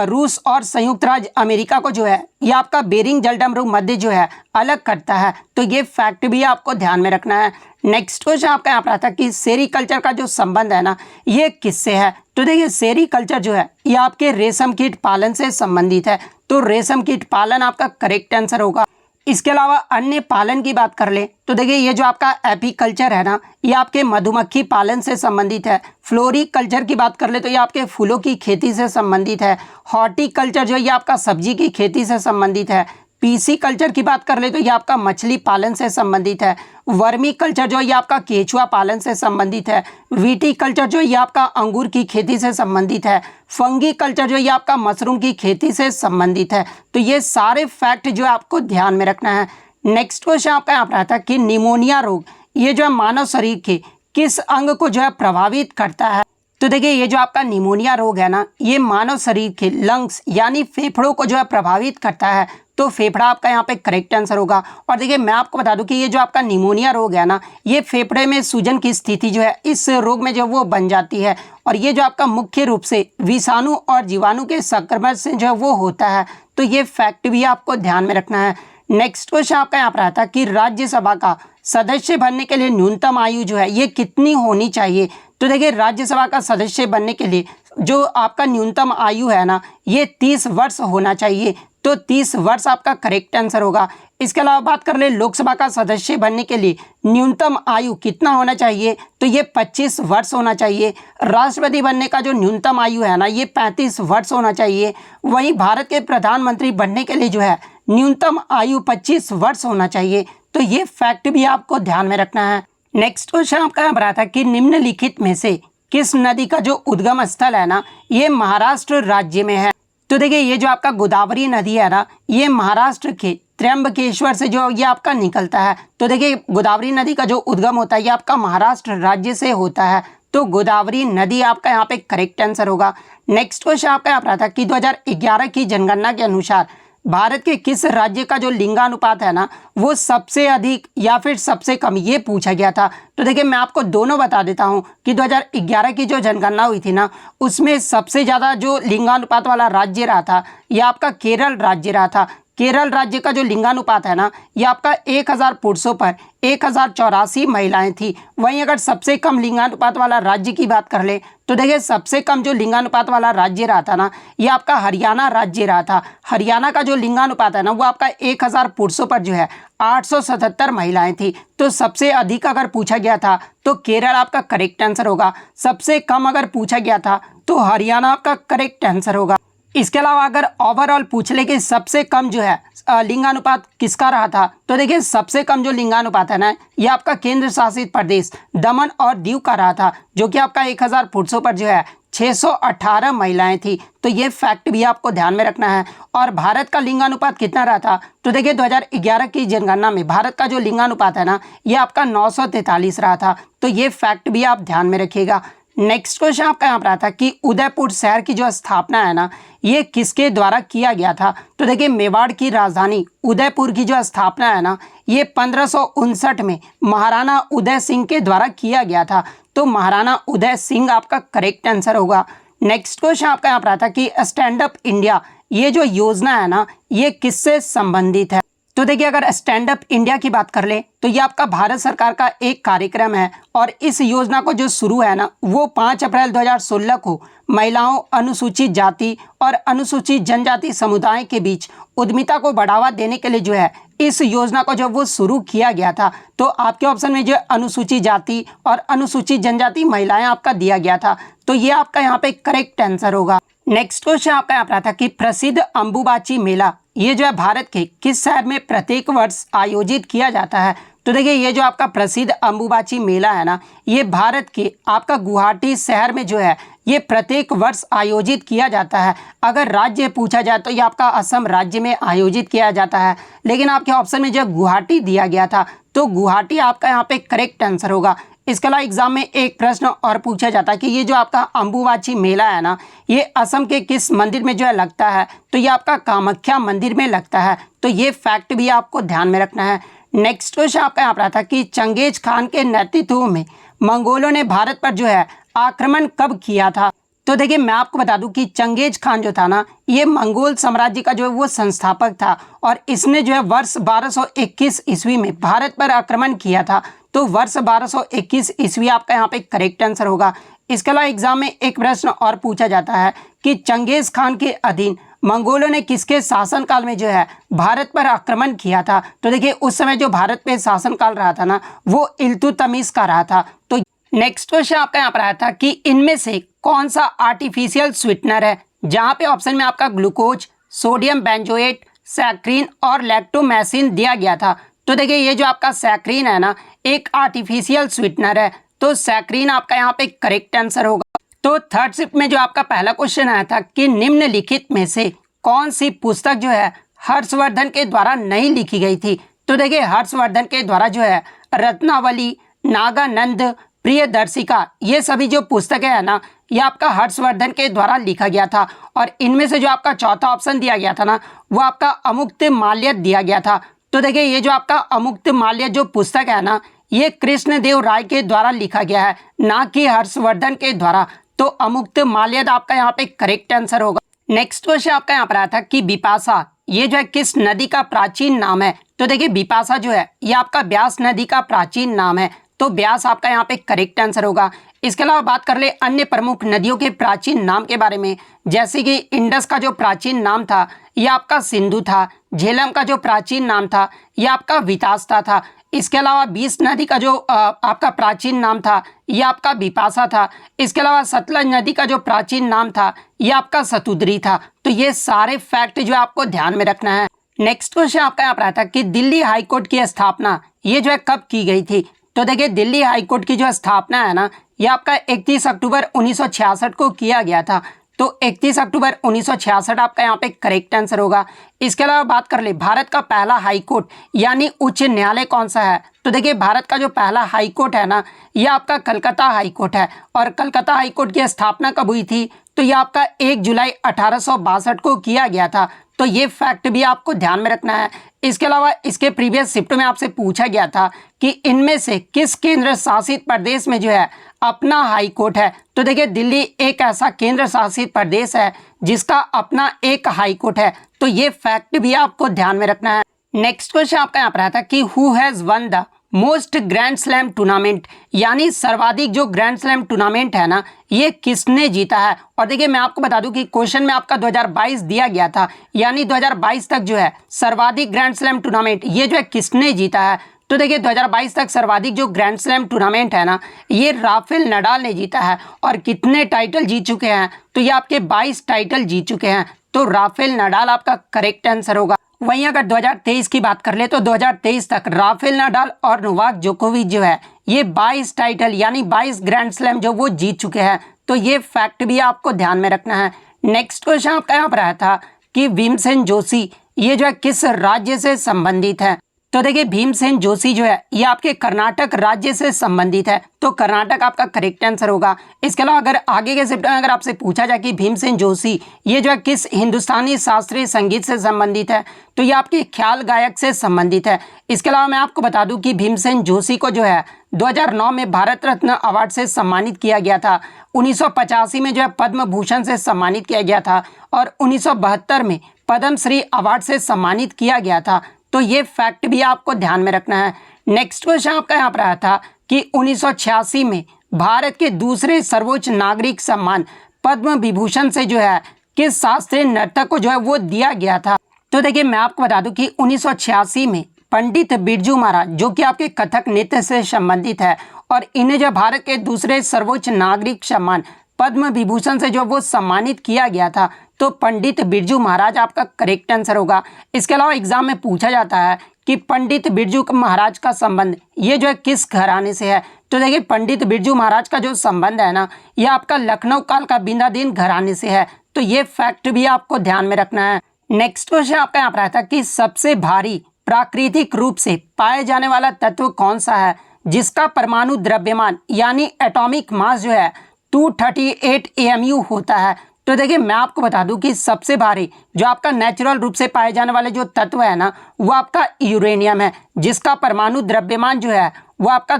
रूस और संयुक्त राज्य अमेरिका को जो है ये आपका बेरिंग जलडमरू मध्य जो है अलग करता है। तो ये फैक्ट भी आपको ध्यान में रखना है। नेक्स्ट क्वेश्चन आपका यहाँ पर आता है कि सेरीकल्चर का जो संबंध है ना ये किससे है। तो देखिए सेरीकल्चर जो है ये आपके रेशम कीट पालन से संबंधित है। तो रेशम कीट पालन आपका करेक्ट आंसर होगा। इसके अलावा अन्य पालन की बात कर ले तो देखिए ये जो आपका एपीकल्चर है ना ये आपके मधुमक्खी पालन से संबंधित है। फ्लोरिकल्चर की बात कर ले तो ये आपके फूलों की खेती से संबंधित है। हॉर्टिकल्चर जो ये आपका सब्जी की खेती से संबंधित है। पीसी कल्चर की बात कर ले तो ये आपका मछली पालन से संबंधित है। वर्मी कल्चर जो ये आपका केचुआ पालन से संबंधित है। वीटी कल्चर जो ये आपका अंगूर की खेती से संबंधित है। फंगी कल्चर जो ये आपका मशरूम की खेती से संबंधित है। तो ये सारे फैक्ट जो है आपको ध्यान में रखना है। नेक्स्ट क्वेश्चन आपका यहाँ पर आता है कि निमोनिया रोग ये जो है मानव शरीर के किस अंग को जो है प्रभावित करता है। तो देखिए ये जो आपका निमोनिया रोग है ना, ये मानव शरीर के लंग्स यानी फेफड़ों को जो है प्रभावित करता है। तो फेफड़ा आपका यहाँ पे करेक्ट आंसर होगा। और देखिए मैं आपको बता दूं कि ये जो आपका निमोनिया रोग है ना, ये फेफड़े में सूजन की स्थिति जो है इस रोग में जो वो बन जाती है। और ये जो आपका मुख्य रूप से विषाणु और जीवाणु के संक्रमण से जो है वो होता है। तो ये फैक्ट भी आपको ध्यान में रखना है। नेक्स्ट क्वेश्चन आपका यहाँ पर आता है कि राज्यसभा का सदस्य बनने के लिए न्यूनतम आयु जो है ये कितनी होनी चाहिए। तो देखिए राज्यसभा का सदस्य बनने के लिए जो आपका न्यूनतम आयु है ना, ये 30 वर्ष होना चाहिए। तो 30 वर्ष आपका करेक्ट आंसर होगा। इसके अलावा बात कर ले लोकसभा का सदस्य बनने के लिए न्यूनतम आयु कितना होना चाहिए, तो ये 25 वर्ष होना चाहिए। राष्ट्रपति बनने का जो न्यूनतम आयु है ना, ये 35 वर्ष होना चाहिए। वहीं भारत के प्रधानमंत्री बनने के लिए जो है न्यूनतम आयु 25 वर्ष होना चाहिए। तो ये फैक्ट भी आपको ध्यान में रखना है। नेक्स्ट क्वेश्चन आपका यहाँ पर आता है कि निम्नलिखित में से किस नदी का जो उद्गम स्थल है ना, ये महाराष्ट्र राज्य में है। तो देखिए ये जो आपका गोदावरी नदी है ना, ये महाराष्ट्र के त्र्यंबकेश्वर से जो ये आपका निकलता है। तो देखिए गोदावरी नदी का जो उद्गम होता है ये आपका महाराष्ट्र राज्य से होता है। तो गोदावरी नदी आपका यहाँ पे करेक्ट आंसर होगा। नेक्स्ट क्वेश्चन आपका यहाँ पर आता है कि 2011 की जनगणना के अनुसार भारत के किस राज्य का जो लिंगानुपात है ना, वो सबसे अधिक या फिर सबसे कम, ये पूछा गया था। तो देखिए मैं आपको दोनों बता देता हूँ कि 2011 की जो जनगणना हुई थी ना, उसमें सबसे ज़्यादा जो लिंगानुपात वाला राज्य रहा था ये आपका केरल राज्य रहा था। केरल राज्य का जो लिंगानुपात है ना, ये आपका 1000 पुरुषों पर 1084 महिलाएं थी। वहीं अगर सबसे कम लिंगानुपात वाला राज्य की बात कर ले तो देखिए सबसे कम जो लिंगानुपात वाला राज्य रहा था ना, ये आपका हरियाणा राज्य रहा था। हरियाणा का जो लिंगानुपात है ना, वो आपका 1000 पुरुषों पर जो है 877 महिलाएं थी। तो सबसे अधिक अगर पूछा गया था तो केरल आपका करेक्ट आंसर होगा। सबसे कम अगर पूछा गया था तो हरियाणा आपका करेक्ट आंसर होगा। इसके अलावा अगर ओवरऑल पूछ ले कि सबसे कम जो है लिंगानुपात किसका रहा था, तो देखिए सबसे कम जो लिंगानुपात है ना, ये आपका केंद्र शासित प्रदेश दमन और दीव का रहा था, जो कि आपका 1000 पुरुषों पर जो है 618 महिलाएं थी। तो ये फैक्ट भी आपको ध्यान में रखना है। और भारत का लिंगानुपात कितना रहा था, तो देखिए 2011 की जनगणना में भारत का जो लिंगानुपात है ना, ये आपका 943 रहा था। तो ये फैक्ट भी आप ध्यान में रखिएगा। नेक्स्ट क्वेश्चन आपका यहाँ पर आता है कि उदयपुर शहर की जो स्थापना है ना, ये किसके द्वारा किया गया था। तो देखिए मेवाड़ की राजधानी उदयपुर की जो स्थापना है ना, ये 1559 में महाराणा उदय सिंह के द्वारा किया गया था। तो महाराणा उदय सिंह आपका करेक्ट आंसर होगा। नेक्स्ट क्वेश्चन आपका यहाँ पर आता है कि स्टैंड अप इंडिया ये जो योजना है ना, ये किससे संबंधित है। तो देखिए अगर स्टैंड अप इंडिया की बात कर ले तो ये आपका भारत सरकार का एक कार्यक्रम है। और इस योजना को जो शुरू है ना, वो 5 अप्रैल 2016 को महिलाओं, अनुसूचित जाति और अनुसूचित जनजाति समुदाय के बीच उद्यमिता को बढ़ावा देने के लिए जो है इस योजना को जब वो शुरू किया गया था, तो आपके ऑप्शन में जो अनुसूचित जाति और अनुसूचित जनजाति महिलाएं आपका दिया गया था। तो ये आपका यहाँ पे करेक्ट आंसर होगा। नेक्स्ट क्वेश्चन आपका यहाँ पर था कि प्रसिद्ध अंबुबाची मेला ये जो है भारत के किस शहर में प्रत्येक वर्ष आयोजित किया जाता है। तो देखिए ये जो आपका प्रसिद्ध अंबुबाची मेला है ना, ये भारत के आपका गुवाहाटी शहर में जो है ये प्रत्येक वर्ष आयोजित किया जाता है। अगर राज्य पूछा जाए तो ये आपका असम राज्य में आयोजित किया जाता है, लेकिन आपके ऑप्शन में जो गुवाहाटी दिया गया था, तो गुवाहाटी आपका यहाँ पे करेक्ट आंसर होगा। इसके अलावा एग्जाम में एक प्रश्न और पूछा जाता है कि ये जो आपका अंबुबाची मेला है ना, ये असम के किस मंदिर में जो है लगता है। तो ये आपका कामाख्या मंदिर में लगता है। तो ये फैक्ट भी आपको ध्यान में रखना है। नेक्स्ट क्वेश्चन आपका यहाँ पर आता है कि चंगेज खान के नेतृत्व में मंगोलों ने भारत पर जो है आक्रमण कब किया था। तो देखिए मैं आपको बता दूं कि चंगेज खान जो था ना, ये मंगोल साम्राज्य का जो है वो संस्थापक था। और इसने जो है वर्ष 1221 ईस्वी में भारत पर आक्रमण किया था। तो वर्ष 1221 ईस्वी आपका यहाँ पे करेक्ट आंसर होगा। इसके अलावा एग्जाम में एक प्रश्न और पूछा जाता है कि चंगेज खान के अधीन मंगोलों ने किसके शासनकाल में जो है भारत पर आक्रमण किया था। तो देखिए उस समय जो भारत पे शासनकाल रहा था ना, वो इल्तुतमिश का रहा था। तो नेक्स्ट क्वेश्चन आपका यहाँ पर आया था कि इनमें से कौन सा आर्टिफिशियल स्वीटनर है, जहाँ पे ऑप्शन में आपका ग्लूकोज, सोडियम बेंजोएट, सैक्रिन और लैक्टोमेसिन दिया गया था। तो देखिए ये जो आपका सैक्रिन है ना, एक आर्टिफिशियल स्वीटनर है। तो सैक्रिन आपका यहाँ पे करेक्ट आंसर होगा। तो थर्ड शिफ्ट में जो आपका पहला क्वेश्चन आया था कि निम्नलिखित में से कौन सी पुस्तक जो है हर्षवर्धन के द्वारा नहीं लिखी गई थी। तो देखिए हर्षवर्धन के द्वारा जो है रत्नावली, नागानंद, प्रियदर्शिका, ये सभी जो पुस्तकें है ना, ये आपका हर्षवर्धन के द्वारा लिखा गया था। और इनमें से जो आपका चौथा ऑप्शन दिया गया था ना, वो आपका अमुक्तमाल्यद दिया गया था। तो देखिए ये जो आपका अमुक्तमाल्यद जो पुस्तक है ना, ये कृष्णदेव राय के द्वारा लिखा गया है, ना कि हर्षवर्धन के द्वारा। तो अमुक्तमाल्यद आपका यहाँ पे करेक्ट आंसर होगा। नेक्स्ट क्वेश्चन आपका यहाँ पर आया था कि बिपाशा, ये जो है किस नदी का प्राचीन नाम है। तो देखिए बिपाशा जो है ये आपका ब्यास नदी का प्राचीन नाम है। तो ब्यास आपका यहाँ पे करेक्ट आंसर होगा। इसके अलावा बात कर ले अन्य प्रमुख नदियों के प्राचीन नाम के बारे में, जैसे कि इंडस का जो प्राचीन नाम था ये आपका सिंधु था। झेलम का जो प्राचीन नाम था ये आपका वितास्ता था। इसके अलावा बीस नदी का जो आपका प्राचीन नाम था ये आपका बिपाशा था। इसके अलावा सतलज नदी का जो प्राचीन नाम था ये आपका सतुद्री था। तो ये सारे फैक्ट जो आपको ध्यान में रखना है। नेक्स्ट क्वेश्चन आपका यहाँ पर आता है कि दिल्ली हाईकोर्ट की स्थापना ये जो है कब की गई थी। तो देखिए दिल्ली हाईकोर्ट की जो स्थापना है ना, ये आपका 31 अक्टूबर 1966 को किया गया था। तो 31 अक्टूबर 1966 आपका यहाँ पे करेक्ट आंसर होगा। इसके अलावा बात कर ले भारत का पहला हाईकोर्ट यानी उच्च न्यायालय कौन सा है। तो देखिए भारत का जो पहला हाईकोर्ट है ना, ये आपका कलकत्ता हाईकोर्ट है। और कलकत्ता हाईकोर्ट की स्थापना कब हुई थी। तो ये आपका 1 जुलाई 1862 को किया गया था। तो ये फैक्ट भी आपको ध्यान में रखना है। इसके अलावा इसके प्रीवियस शिफ्ट में आपसे पूछा गया था कि इनमें से किस केंद्र शासित प्रदेश में जो है अपना हाई कोर्ट है। तो देखिए दिल्ली एक ऐसा केंद्र शासित प्रदेश है जिसका अपना एक हाई कोर्ट है। तो ये फैक्ट भी आपको ध्यान में रखना है। नेक्स्ट क्वेश्चन आपका यहाँ पर आता है कि who has one the most grand slam tournament, यानी सर्वाधिक जो ग्रैंड स्लैम टूर्नामेंट है ना, ये किसने जीता है। और देखिए मैं आपको बता दूं कि क्वेश्चन में आपका 2022 दिया गया था, यानी 2022 तक जो है सर्वाधिक ग्रैंड स्लैम टूर्नामेंट ये जो है किसने जीता है। तो देखिए 2022 तक सर्वाधिक जो ग्रैंड स्लैम टूर्नामेंट है ना, ये राफेल नडाल ने जीता है। और कितने टाइटल जीत चुके हैं। तो ये आपके 22 टाइटल जीत चुके हैं। तो राफेल नडाल आपका करेक्ट आंसर होगा। वहीं अगर 2023 की बात कर ले तो 2023 तक राफेल नडाल और नोवाक जोकोविच जो है ये 22 टाइटल यानी 22 ग्रैंड स्लैम जो वो जीत चुके हैं। तो ये फैक्ट भी आपको ध्यान में रखना है। नेक्स्ट क्वेश्चन आपका यहाँ पर आया था कि भीमसेन जोशी ये जो है किस राज्य से संबंधित है। तो देखिए भीमसेन जोशी जो है ये आपके कर्नाटक राज्य से संबंधित है। तो कर्नाटक आपका करेक्ट आंसर होगा। इसके अलावा अगर आगे के शिफ्ट में अगर आपसे पूछा जाए कि भीमसेन जोशी ये जो है किस हिंदुस्तानी शास्त्रीय संगीत से संबंधित है, तो ये आपके ख्याल गायक से संबंधित है। इसके अलावा मैं आपको बता दूं कि भीमसेन जोशी को जो है 2009 में भारत रत्न अवार्ड से सम्मानित किया गया था। 1985 में जो है पद्म भूषण से सम्मानित किया गया था। और 1972 में पद्मश्री अवार्ड से सम्मानित किया गया था। तो ये फैक्ट भी आपको ध्यान में रखना है। नेक्स्ट क्वेश्चन आपका यहाँ पर आया था कि 1986 में भारत के दूसरे सर्वोच्च नागरिक सम्मान पद्म विभूषण से जो है किस शास्त्रीय नर्तक को जो है वो दिया गया था। तो देखिए मैं आपको बता दूं कि 1986 में पंडित बिरजू महाराज जो कि आपके कथक नृत्य से संबंधित है, और इन्हें जो भारत के दूसरे सर्वोच्च नागरिक सम्मान पद्म विभूषण से जो वो सम्मानित किया गया था। तो पंडित बिरजू महाराज आपका करेक्ट आंसर होगा। इसके अलावा एग्जाम में पूछा जाता है कि पंडित बिरजू महाराज का संबंध ये जो है किस घराने से है। तो देखिए पंडित बिरजू महाराज का जो संबंध है ना, ये आपका लखनऊ काल का बिंदादीन घराने से है। तो ये फैक्ट भी आपको ध्यान में रखना है। नेक्स्ट क्वेश्चन आपका यहाँ पर आता है कि सबसे भारी प्राकृतिक रूप से पाए जाने वाला तत्व कौन सा है जिसका परमाणु द्रव्यमान यानी एटॉमिक मास जो है 238 AMU होता है। तो देखिए मैं आपको बता दूं कि सबसे भारी जो आपका नेचुरल रूप से पाए जाने वाले जो तत्व है ना, वो आपका यूरेनियम है, जिसका परमाणु द्रव्यमान जो है वो आपका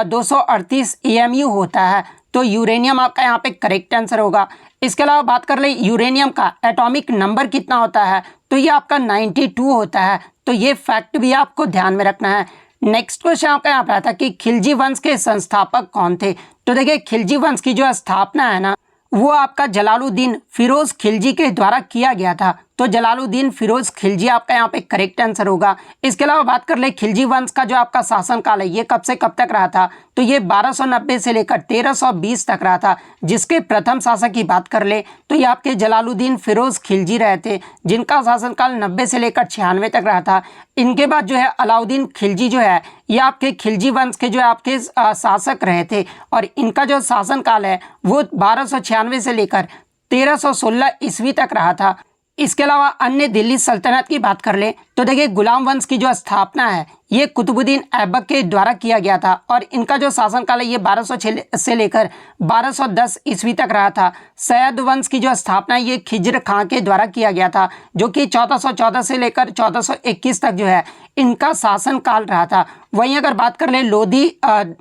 238 AMU होता है। तो यूरेनियम आपका यहाँ पे करेक्ट आंसर होगा। इसके अलावा बात कर ले यूरेनियम का एटॉमिक नंबर कितना होता है, तो ये आपका 92 होता है। तो ये फैक्ट भी आपको ध्यान में रखना है। नेक्स्ट क्वेश्चन आपका यहाँ पर आता है कि खिलजी वंश के संस्थापक कौन थे। तो देखिए खिलजी वंश की जो स्थापना है ना, वो आपका जलालुद्दीन फिरोज खिलजी के द्वारा किया गया था। तो जलालुद्दीन फिरोज खिलजी आपका यहाँ पे करेक्ट आंसर होगा। इसके अलावा बात कर ले खिलजी वंश का जो आपका शासनकाल है ये कब से कब तक रहा था। तो ये 1290 से लेकर 1320 तक रहा था। जिसके प्रथम शासक की बात कर ले तो ये आपके जलालुद्दीन फिरोज खिलजी रहे थे, जिनका शासनकाल 90 से लेकर 96 तक रहा था। इनके बाद जो है अलाउद्दीन खिलजी जो है ये आपके खिलजी वंश के जो है आपके शासक रहे थे। और इनका जो शासनकाल है वो 1296 से लेकर 1316 ईस्वी तक रहा था। इसके अलावा अन्य दिल्ली सल्तनत की बात कर ले तो देखिए गुलाम वंश की जो स्थापना है ये कुतुबुद्दीन ऐबक के द्वारा किया गया था और इनका जो शासनकाल है ये 1206 से लेकर 1210 ईस्वी तक रहा था। सैयद वंश की जो स्थापना ये खिज्र खां के द्वारा किया गया था, जो कि 1414 से लेकर 1421 तक जो है इनका शासनकाल रहा था। वहीं अगर बात कर ले लोधी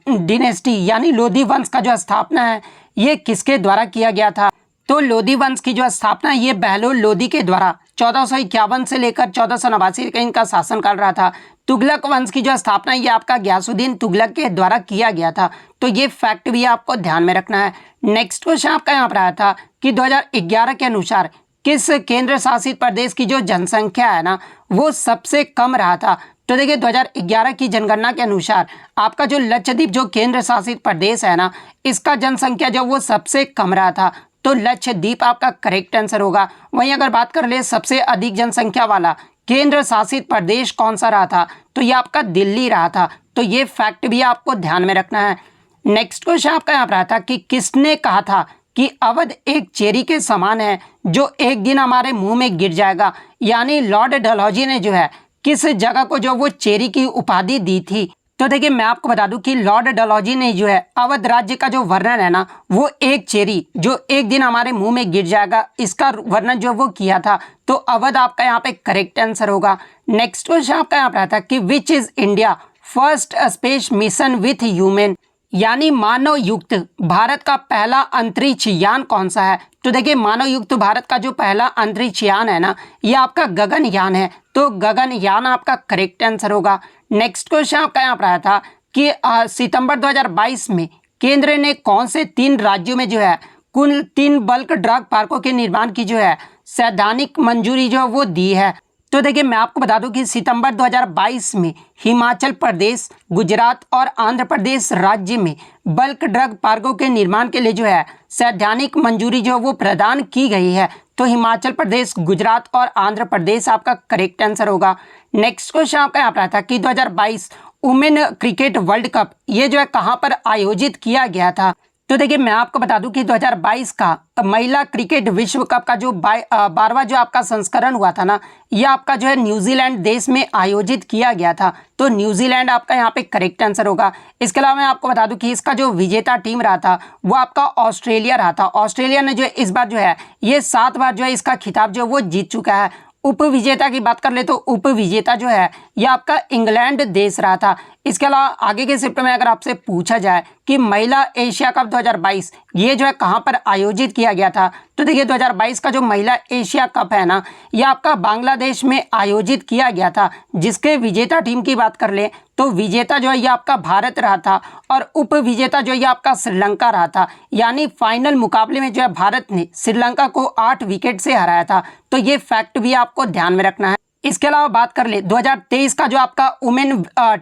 डिनेस्टी यानी लोधी वंश का जो स्थापना है ये किसके द्वारा किया गया था, तो लोधी वंश की जो स्थापना ये बहलोल लोधी के द्वारा 1451 से लेकर 1489 का इनका शासनकाल रहा था। तुगलक वंश की जो स्थापना ये आपका गयासुद्दीन तुगलक के द्वारा किया गया था। तो ये फैक्ट भी आपको ध्यान में रखना है। नेक्स्ट क्वेश्चन आपका यहाँ पर आया था कि 2011 के अनुसार किस केंद्र शासित प्रदेश की जो जनसंख्या है ना वो सबसे कम रहा था। तो देखिए 2011 की जनगणना के अनुसार आपका जो लक्षद्वीप जो केंद्र शासित प्रदेश है ना इसका जनसंख्या जो वो सबसे कम रहा था। तो लक्षद्वीप आपका करेक्ट आंसर होगा। वहीं अगर बात कर ले सबसे अधिक जनसंख्या वाला केंद्र शासित प्रदेश कौन सा रहा था, तो ये आपका दिल्ली रहा था। तो ये फैक्ट भी आपको ध्यान में रखना है। नेक्स्ट क्वेश्चन आपका यहाँ पर आता कि किसने कहा था कि अवध एक चेरी के समान है जो एक दिन हमारे मुंह में गिर जाएगा, यानी लॉर्ड डलहौजी ने जो है किस जगह को जो वो चेरी की उपाधि दी थी। तो देखिए मैं आपको बता दूं कि लॉर्ड डलहौजी ने जो है अवध राज्य का जो वर्णन है ना वो एक चेरी जो एक दिन हमारे मुंह में गिर जाएगा इसका वर्णन जो वो किया था। तो अवध आपका यहाँ पे करेक्ट आंसर होगा। नेक्स्ट क्वेश्चन आपका यहाँ पर था कि which is India first space mission with human, यानी मानव युक्त भारत का पहला अंतरिक्ष यान कौन सा है। तो देखिए मानव युक्त भारत का जो पहला अंतरिक्ष यान है ना ये आपका गगनयान है। तो गगनयान आपका करेक्ट आंसर होगा। नेक्स्ट क्वेश्चन आपका यहाँ पर आया था कि सितंबर 2022 में केंद्र ने कौन से 3 राज्यों में जो है कुल 3 बल्क ड्रग पार्कों के निर्माण की जो है सैद्धांतिक मंजूरी जो है वो दी है। तो देखिए मैं आपको बता दूं कि सितंबर 2022 में हिमाचल प्रदेश, गुजरात और आंध्र प्रदेश राज्य में बल्क ड्रग पार्कों के निर्माण के लिए जो है सैद्धांतिक मंजूरी जो वो प्रदान की गई है। तो हिमाचल प्रदेश, गुजरात और आंध्र प्रदेश आपका करेक्ट आंसर होगा। नेक्स्ट क्वेश्चन आपका यहाँ पर था कि 2022 वुमेन क्रिकेट वर्ल्ड कप ये जो है कहाँ पर आयोजित किया गया था। तो देखिए मैं आपको बता दूं कि 2022 का महिला क्रिकेट विश्व कप का जो 12वां जो आपका संस्करण हुआ था ना ये आपका जो है न्यूजीलैंड देश में आयोजित किया गया था। तो न्यूजीलैंड आपका यहाँ पे करेक्ट आंसर होगा। इसके अलावा मैं आपको बता दूं कि इसका जो विजेता टीम रहा था वो आपका ऑस्ट्रेलिया रहा था। ऑस्ट्रेलिया ने जो है इस बार जो है ये 7 बार जो है इसका खिताब जो वो जीत चुका है। उप विजेता की बात कर ले तो उप विजेता जो है ये आपका इंग्लैंड देश रहा था। इसके अलावा आगे के शिफ्ट में अगर आपसे पूछा जाए कि महिला एशिया कप 2022 ये जो है कहाँ पर आयोजित किया गया था, तो देखिए 2022 का जो महिला एशिया कप है ना ये आपका बांग्लादेश में आयोजित किया गया था। जिसके विजेता टीम की बात कर ले तो विजेता जो है ये आपका भारत रहा था और उप विजेता जो है ये आपका श्रीलंका रहा था। यानी फाइनल मुकाबले में जो है भारत ने श्रीलंका को 8 विकेट से हराया था। तो ये फैक्ट भी आपको ध्यान में रखना है। इसके अलावा बात कर ले 2023 का जो आपका वुमेन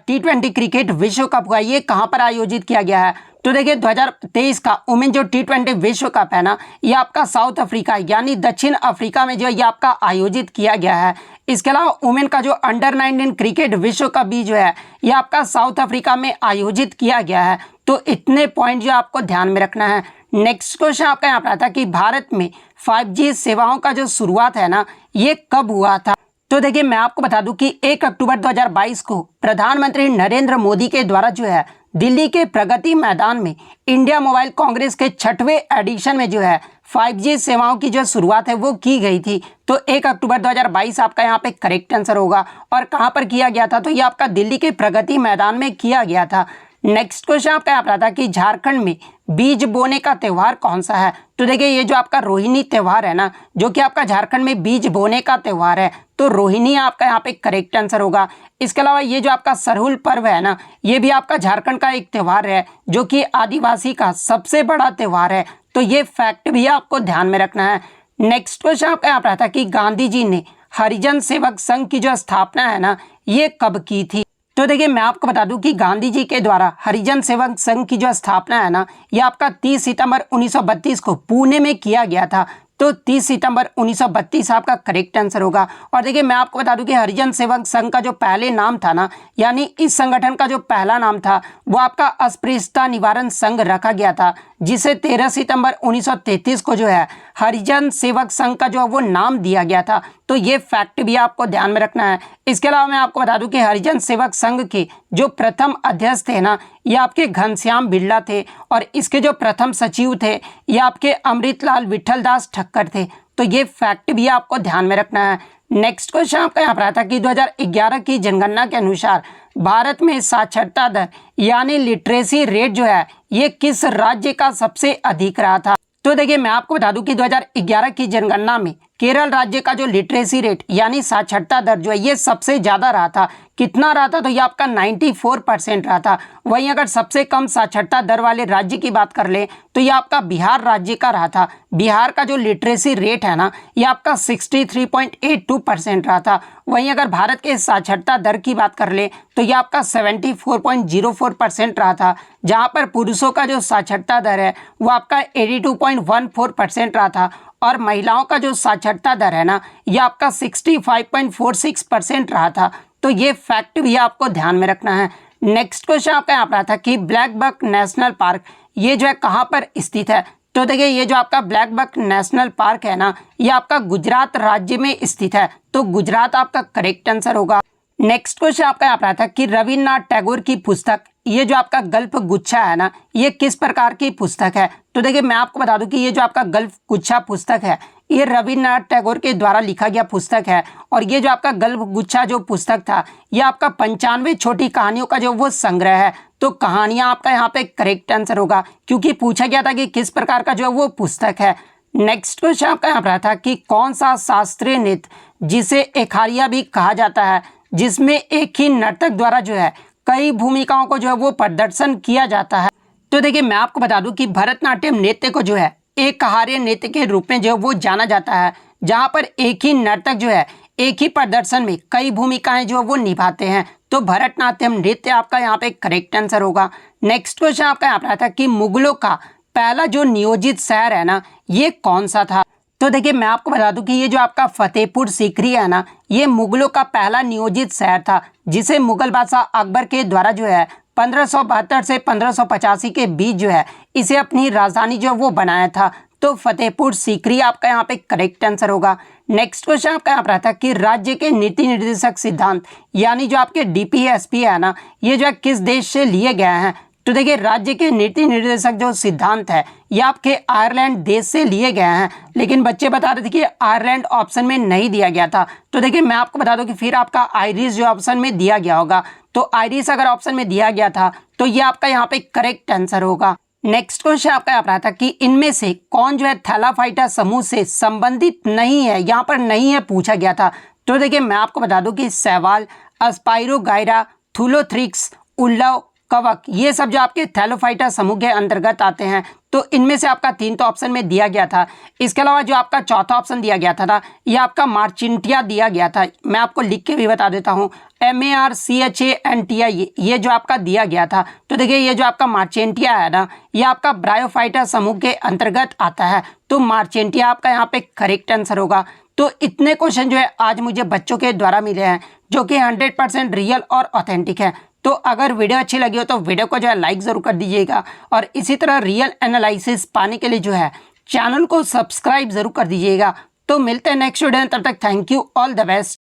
T20 क्रिकेट विश्व कप हुआ ये कहाँ पर आयोजित किया गया है। तो देखिए 2023 का वुमेन जो T20 विश्व कप है ना ये आपका साउथ अफ्रीका यानी दक्षिण अफ्रीका में जो ये आपका आयोजित किया गया है। इसके अलावा वुमेन का जो अंडर 19 क्रिकेट विश्व कप भी जो है ये आपका साउथ अफ्रीका में आयोजित किया गया है। तो इतने पॉइंट जो आपको ध्यान में रखना है। नेक्स्ट क्वेश्चन आपका यहाँ पर आता कि भारत में 5G सेवाओं का जो शुरुआत है ना ये कब हुआ था। तो देखिए मैं आपको बता दूं कि 1 अक्टूबर 2022 को प्रधानमंत्री नरेंद्र मोदी के द्वारा जो है दिल्ली के प्रगति मैदान में इंडिया मोबाइल कांग्रेस के 6वें एडिशन में जो है 5G सेवाओं की जो शुरुआत है वो की गई थी। तो 1 अक्टूबर 2022 आपका यहाँ पे करेक्ट आंसर होगा। और कहाँ पर किया गया था, तो ये आपका दिल्ली के प्रगति मैदान में किया गया था। नेक्स्ट क्वेश्चन आपका यहाँ पर आता है कि झारखंड में बीज बोने का त्यौहार कौन सा है। तो देखिए ये जो आपका रोहिणी त्यौहार है ना जो कि आपका झारखंड में बीज बोने का त्यौहार है। तो रोहिणी आपका यहाँ पे करेक्ट आंसर होगा। इसके अलावा ये जो आपका सरहुल पर्व है ना ये भी आपका झारखंड का एक त्यौहार है जो कि आदिवासी का सबसे बड़ा त्यौहार है। तो ये फैक्ट भी आपको ध्यान में रखना है। नेक्स्ट क्वेश्चन आपका यहाँ पर आता है कि गांधी जी ने हरिजन सेवक संघ की जो स्थापना है ना ये कब की थी। तो देखिए मैं आपको बता दूं कि गांधी जी के द्वारा हरिजन सेवक संघ की जो स्थापना है ना ये आपका 30 सितंबर 1932 को पुणे में किया गया था। तो 30 सितंबर 1932 आपका करेक्ट आंसर होगा। और देखिए मैं आपको बता दूं कि हरिजन सेवक संघ का जो पहले नाम था ना यानी इस संगठन का जो पहला नाम था वो आपका अस्पृश्यता निवारण संघ रखा गया था जिसे 13 सितंबर 1933 को जो है हरिजन सेवक संघ का जो है वो नाम दिया गया था। तो ये फैक्ट भी आपको ध्यान में रखना है। इसके अलावा मैं आपको बता दूं कि हरिजन सेवक संघ के जो प्रथम अध्यक्ष थे ना, ये आपके घनश्याम बिरला थे, और इसके जो प्रथम सचिव थे ये आपके अमृतलाल विठलदास ठक्कर थे। तो ये फैक्ट भी आपको ध्यान में रखना है। नेक्स्ट क्वेश्चन आपका यहाँ पर आता है कि 2011 की जनगणना के अनुसार भारत में साक्षरता दर यानी लिटरेसी रेट जो है ये किस राज्य का सबसे अधिक रहा था। तो देखिए मैं आपको बता दूं कि 2011 की जनगणना में केरल राज्य का जो लिटरेसी रेट यानी साक्षरता दर जो है ये सबसे ज़्यादा रहा था। कितना रहा था? तो ये आपका 94% रहा था। वहीं अगर सबसे कम साक्षरता दर वाले राज्य की बात कर ले तो ये आपका बिहार राज्य का रहा था। बिहार का जो लिटरेसी रेट है ना ये आपका 63.82% रहा था। वहीं अगर भारत के साक्षरता दर की बात कर ले तो ये आपका 74.04% रहा था। जहाँ पर पुरुषों का जो साक्षरता दर है वो आपका 82.14% रहा था, और महिलाओं का जो साक्षरता दर है ना ये आपका 65.46% रहा था। तो ये फैक्ट भी आपको ध्यान में रखना है। नेक्स्ट क्वेश्चन आपका यहाँ पर आता है कि ब्लैक बक नेशनल पार्क ये जो है कहाँ पर स्थित है। तो देखिए ये जो आपका ब्लैक बक नेशनल पार्क है ना ये आपका गुजरात राज्य में स्थित है। तो गुजरात आपका करेक्ट आंसर होगा। नेक्स्ट क्वेश्चन आपका यहाँ पर आता है कि रविन्द्रनाथ टैगोर की पुस्तक ये जो आपका गल्फ गुच्छा है ना ये किस प्रकार की पुस्तक है। तो देखिए मैं आपको बता दूं कि ये जो आपका गल्फ गुच्छा पुस्तक है ये रविन्द्रनाथ टैगोर के द्वारा लिखा गया पुस्तक है, और ये जो आपका गल्फ गुच्छा जो पुस्तक था ये आपका 95 छोटी कहानियों का जो वो संग्रह है। तो कहानियाँ आपका यहाँ पे करेक्ट आंसर होगा, क्योंकि पूछा गया था कि किस प्रकार का जो है वो पुस्तक है। नेक्स्ट क्वेश्चन आपका यहाँ पर था कि कौन सा शास्त्रीय नृत्य जिसे एखारिया भी कहा जाता है, जिसमें एक ही नर्तक द्वारा जो है कई भूमिकाओं को जो है वो प्रदर्शन किया जाता है। तो देखिए मैं आपको बता दूं कि भरतनाट्यम नृत्य को जो है एकहार्य नृत्य के रूप में जो वो जाना जाता है, जहां पर एक ही नर्तक जो है एक ही प्रदर्शन में कई भूमिकाएं जो वो निभाते हैं। तो भरतनाट्यम नृत्य आपका यहाँ पे करेक्ट आंसर होगा। नेक्स्ट क्वेश्चन आपका यहाँ पर था कि मुगलों का पहला जो नियोजित शहर है ना ये कौन सा था। तो देखिए मैं आपको बता दूं कि ये जो आपका फतेहपुर सीकरी है ना ये मुगलों का पहला नियोजित शहर था, जिसे मुगल बादशाह अकबर के द्वारा जो है 1572 से 1585 के बीच जो है इसे अपनी राजधानी जो वो बनाया था। तो फतेहपुर सीकरी आपका यहाँ पे करेक्ट आंसर होगा। नेक्स्ट क्वेश्चन आपका यहाँ पर था कि राज्य के नीति निर्देशक सिद्धांत यानी जो आपके DPSP है ना ये जो है किस देश से लिए गए हैं। तो देखिए राज्य के नीति निर्देशक जो सिद्धांत है ये आपके आयरलैंड देश से लिए गए हैं, लेकिन बच्चे बता रहे थे कि आयरलैंड ऑप्शन में नहीं दिया गया था। तो देखिए मैं आपको बता दूं कि फिर आपका आयरिश जो ऑप्शन में दिया गया होगा, तो आयरिश अगर ऑप्शन में दिया गया था तो ये आपका यहाँ पे करेक्ट आंसर होगा। नेक्स्ट क्वेश्चन आपका यहाँ पर आता है कि इनमें से कौन जो है थैलाफाइटा समूह से संबंधित नहीं है, यहाँ पर नहीं है पूछा गया था। तो देखिए मैं आपको बता दूं कि शैवाल, स्पाइरोगाइरा, थुलोथ्रिक्स, उल्लव, कवक ये सब जो आपके थैलोफाइटा समूह के अंतर्गत आते हैं। तो इनमें से आपका 3 तो ऑप्शन में दिया गया था। इसके अलावा जो आपका चौथा ऑप्शन दिया गया था ना ये आपका मार्चिंटिया दिया गया था। मैं आपको लिख के भी बता देता हूँ, MARCHANTIA ये जो आपका दिया गया था। तो देखिए ये जो आपका मार्चेंटिया है ना ये आपका ब्रायोफाइटा समूह के अंतर्गत आता है। तो मार्चेंटिया आपका यहाँ पे करेक्ट आंसर होगा। तो इतने क्वेश्चन जो है आज मुझे बच्चों के द्वारा मिले हैं जो कि 100% रियल और ऑथेंटिक है। तो अगर वीडियो अच्छी लगी हो तो वीडियो को जो है लाइक ज़रूर कर दीजिएगा, और इसी तरह रियल एनालिसिस पाने के लिए जो है चैनल को सब्सक्राइब ज़रूर कर दीजिएगा। तो मिलते हैं नेक्स्ट वीडियो में, तब तक thank you, all the best.